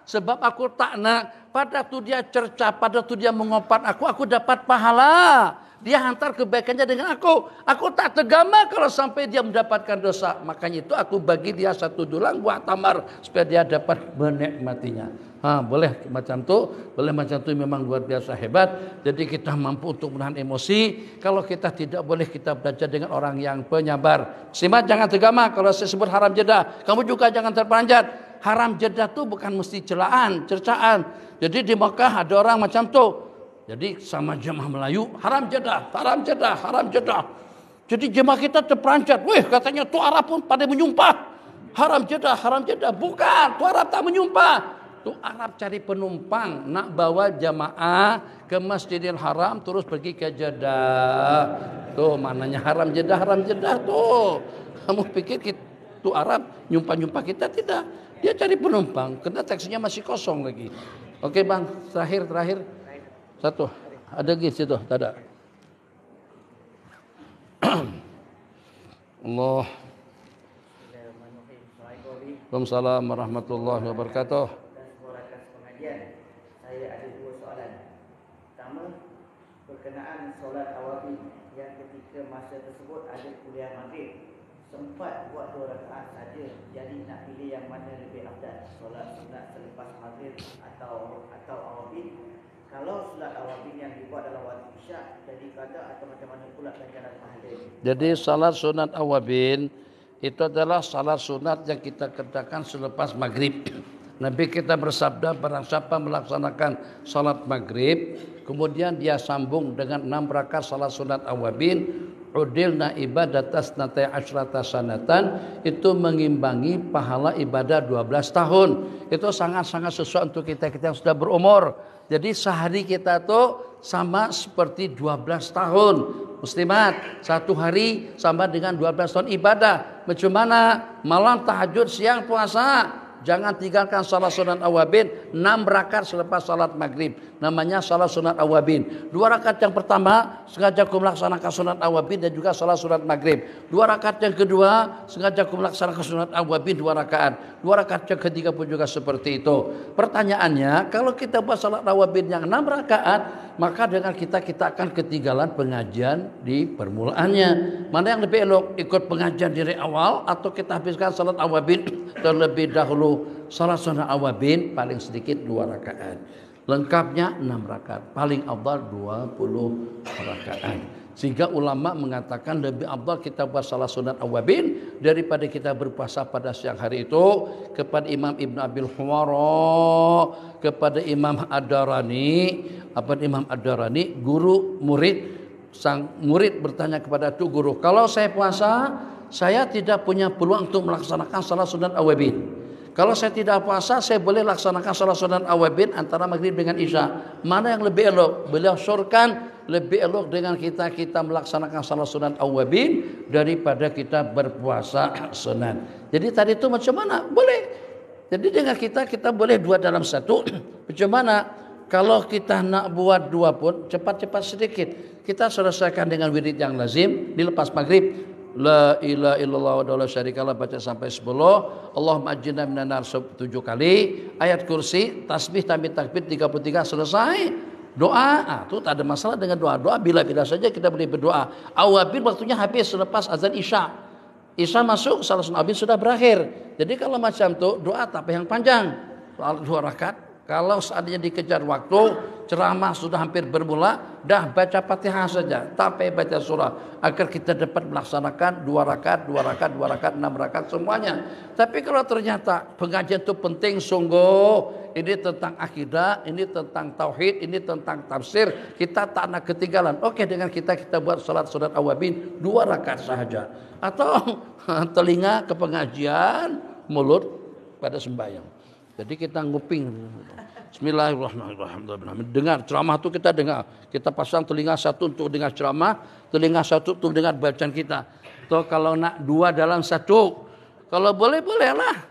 Sebab aku tak nak. Pada waktu dia cerca, pada waktu dia mengopat aku dapat pahala. Dia hantar kebaikannya dengan aku. Aku tak tegama kalau sampai dia mendapatkan dosa. Makanya itu aku bagi dia 1 dulang buah tamar supaya dia dapat menikmatinya. Boleh macam tu, memang luar biasa hebat. Jadi kita mampu untuk menahan emosi. Kalau kita tidak boleh, kita belajar dengan orang yang penyabar. Simat, jangan tegama kalau saya sebut haram jeda. Kamu juga jangan terperanjat. Haram jeda tu bukan mesti celaan, cercaan. Jadi di Mekah ada orang macam tu. Jadi sama jemaah Melayu, haram jeda. Jadi jemaah kita terperanjat. Wih, katanya tu Arab pun pada menyumpah. Haram jeda. Bukan, tu Arab tak menyumpah. Tu Arab cari penumpang, nak bawa jamaah ke Masjidil Haram terus pergi ke Jeddah. Tuh maknanya haram jeda tuh. Kamu pikir tu Arab nyumpah kita? Tidak. Dia cari penumpang, karena taksinya masih kosong lagi. Oke bang, terakhir. Satu, ada lagi situ, tak ada. Allah. Waalaikumsalam warahmatullahi wabarakatuh. Saya ada 2 soalan. Pertama, berkenaan solat awabin yang ketika masa tersebut ada kuliah maghrib, sempat buat 2 rakaat saja. Jadi nak pilih yang mana lebih afdal, solat sunat selepas maghrib atau awabin? Kalau solat awabin yang dibuat dalam waktu isyak jadi qada atau macam mana pula ganjaran pahala? Jadi salat sunat awabin itu adalah salat sunat yang kita kerjakan selepas maghrib. Nabi kita bersabda, barang siapa melaksanakan salat maghrib kemudian dia sambung dengan 6 rakaat salat sunat awabin, udilna ibadatas natai asyrata sanatan, itu mengimbangi pahala ibadah 12 tahun. Itu sangat-sangat sesuai untuk kita yang sudah berumur. Jadi sehari kita tuh sama seperti 12 tahun. Muslimat, 1 hari sama dengan 12 tahun ibadah. Macam mana? Malam tahajud, siang puasa. Jangan tinggalkan salat sunat awabin 6 rakaat selepas salat maghrib. Namanya salat sunat awabin. 2 rakaat yang pertama sengaja aku melaksanakan sunat awabin dan juga salat sunat maghrib. 2 rakaat yang kedua sengaja aku melaksanakan sunat awabin 2 rakaat. 2 rakaat yang ketiga pun juga seperti itu. Pertanyaannya, kalau kita buat salat awabin yang 6 rakaat, maka dengan kita akan ketinggalan pengajian di permulaannya. Mana yang lebih elok, ikut pengajian dari awal atau kita habiskan salat awabin terlebih dahulu? Salat sunat awabin paling sedikit 2 rakaat. Lengkapnya 6 rakaat. Paling afdal 20 rakaat. Sehingga ulama mengatakan lebih afdal kita buat salat sunat awabin daripada kita berpuasa pada siang hari itu. Kepada Imam Ibn Abil Huwara, kepada Imam Ad-Darani, guru murid, sang murid bertanya kepada tu guru, kalau saya puasa, saya tidak punya peluang untuk melaksanakan salat sunat awabin. Kalau saya tidak puasa, saya boleh laksanakan salat sunat awabin antara maghrib dengan isya. Mana yang lebih elok? Beliau syorkan lebih elok dengan kita melaksanakan salat sunat awabin daripada kita berpuasa sunat. Jadi tadi itu macam mana? Boleh. Jadi dengan kita boleh 2 dalam 1. Macam mana? Kalau kita nak buat 2 pun cepat-cepat sedikit. Kita selesaikan dengan wirid yang lazim dilepas maghrib. La ilaha illallah wa la syarikalah baca sampai 10. Allahumma ajirna minan nar 7 kali. Ayat kursi, tasbih tambah takbir 33 selesai. Doa, itu tak ada masalah dengan doa. Doa bila-bila saja kita boleh berdoa. Awabin waktunya habis selepas azan isya. Isya masuk, salat sunat awabin sudah berakhir. Jadi kalau macam tu doa tak payah yang panjang. Soal 2 rakaat. Kalau seandainya dikejar waktu, ceramah sudah hampir bermula, dah baca Fatihah saja, tak payah baca surah, agar kita dapat melaksanakan 2 rakaat, 6 rakaat semuanya. Tapi kalau ternyata pengajian itu penting sungguh, ini tentang akidah, ini tentang tauhid, ini tentang tafsir, kita tak nak ketinggalan. Oke, dengan kita buat salat sunat awabin 2 rakaat sahaja. Atau telinga ke pengajian, mulut pada sembahyang. Jadi kita nguping. Bismillahirrahmanirrahim. Dengar ceramah itu kita dengar. Kita pasang telinga satu untuk dengar ceramah, telinga satu untuk dengar bacaan kita. Atau kalau nak dua dalam satu, kalau boleh bolehlah.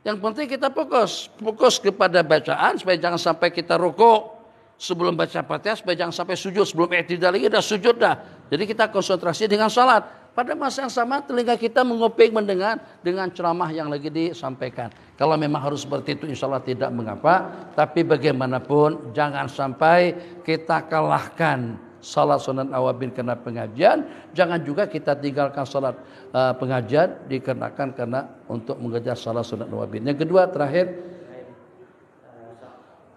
Yang penting kita fokus kepada bacaan supaya jangan sampai kita rukuk sebelum baca Fatihah, supaya jangan sampai sujud sebelum i'tidal lagi dah sujud dah. Jadi kita konsentrasi dengan salat. Pada masa yang sama telinga kita menguping mendengar dengan ceramah yang lagi disampaikan. Kalau memang harus seperti itu insya Allah tidak mengapa. Tapi bagaimanapun jangan sampai kita kalahkan salat sunat awabin karena pengajian. Jangan juga kita tinggalkan salat pengajian dikarenakan karena untuk mengejar salat sunat awabin. Yang kedua terakhir,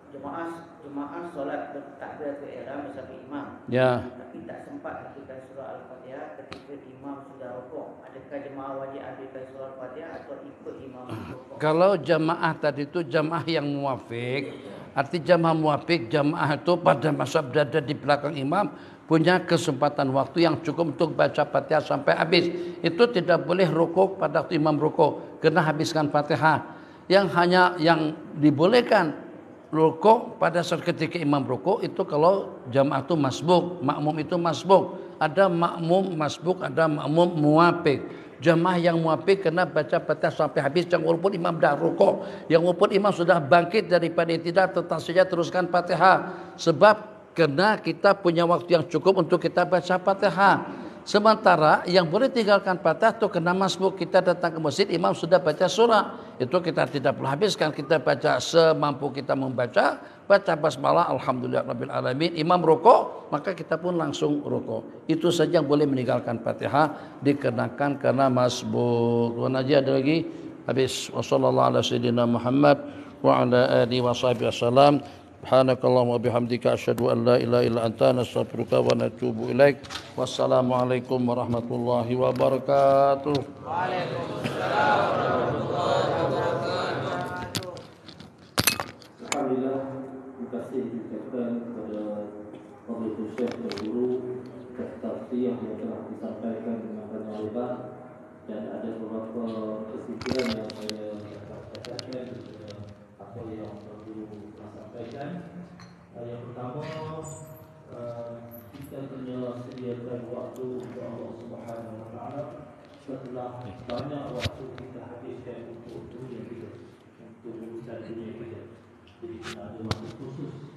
jemaah solat bertakbiratul ihram bersama imam. Ya. Tapi tak sempat lakukan surah Al-Fatihah ketika imam sudah rukuk. Adakah jemaah wajib ambilkan surah Al-Fatihah atau ikut imam rukuk? Kalau jamaah tadi itu jamaah yang muafik, arti jamaah muafik, jamaah itu pada masa berada di belakang imam punya kesempatan waktu yang cukup untuk baca Fatihah sampai habis. Itu tidak boleh rukuk pada waktu imam rukuk, kena habiskan Fatihah. Yang dibolehkan rukuk pada saat ketika imam rukuk itu kalau jamaah itu masbuk, makmum itu masbuk. Ada makmum masbuk, ada makmum muafik. Jamaah yang muafik kena baca Fatihah sampai habis, yang walaupun imam dah rukuk, yang walaupun imam sudah bangkit daripada i'tidal, tetap saja teruskan Fatihah. Sebab kena kita punya waktu yang cukup untuk kita baca Fatihah. Sementara yang boleh tinggalkan Fatihah itu kena masbuk. Kita datang ke masjid, imam sudah baca surah, itu kita tidak perlu habiskan, kita baca semampu kita membaca, baca basmalah alhamdulillah rabbil alamin, imam rukuk maka kita pun langsung rukuk. Itu saja yang boleh meninggalkan Fatihah dikenakan karena masbuk. Tuan Haji ada lagi? Habis. Wassallallahu ala sayyidina Muhammad wa ala alihi washabihi wasallam. Subhanakallahumma bihamdika asyhadu an la ilaha illa anta nastaghfiruka wa natubu ilaik. Wassalamualaikum warahmatullahi wabarakatuh. Waalaikumsalam warahmatullahi wabarakatuh. Alhamdulillah, terima kasih diucapkan kepada Fadilatul Syekh dan Guru atas tafsir yang telah disampaikan dengan banyak lebar, dan ada beberapa kesimpulan yang saya katakan kepada apa yang Guru telah sampaikan. Yang pertama, kita kena sediakan waktu untuk Allah Subhanahu Wa Taala setelah banyak waktu kita habiskan untuk dunia kita, untuk urusan dunia kita. Jadi kita ada waktu khusus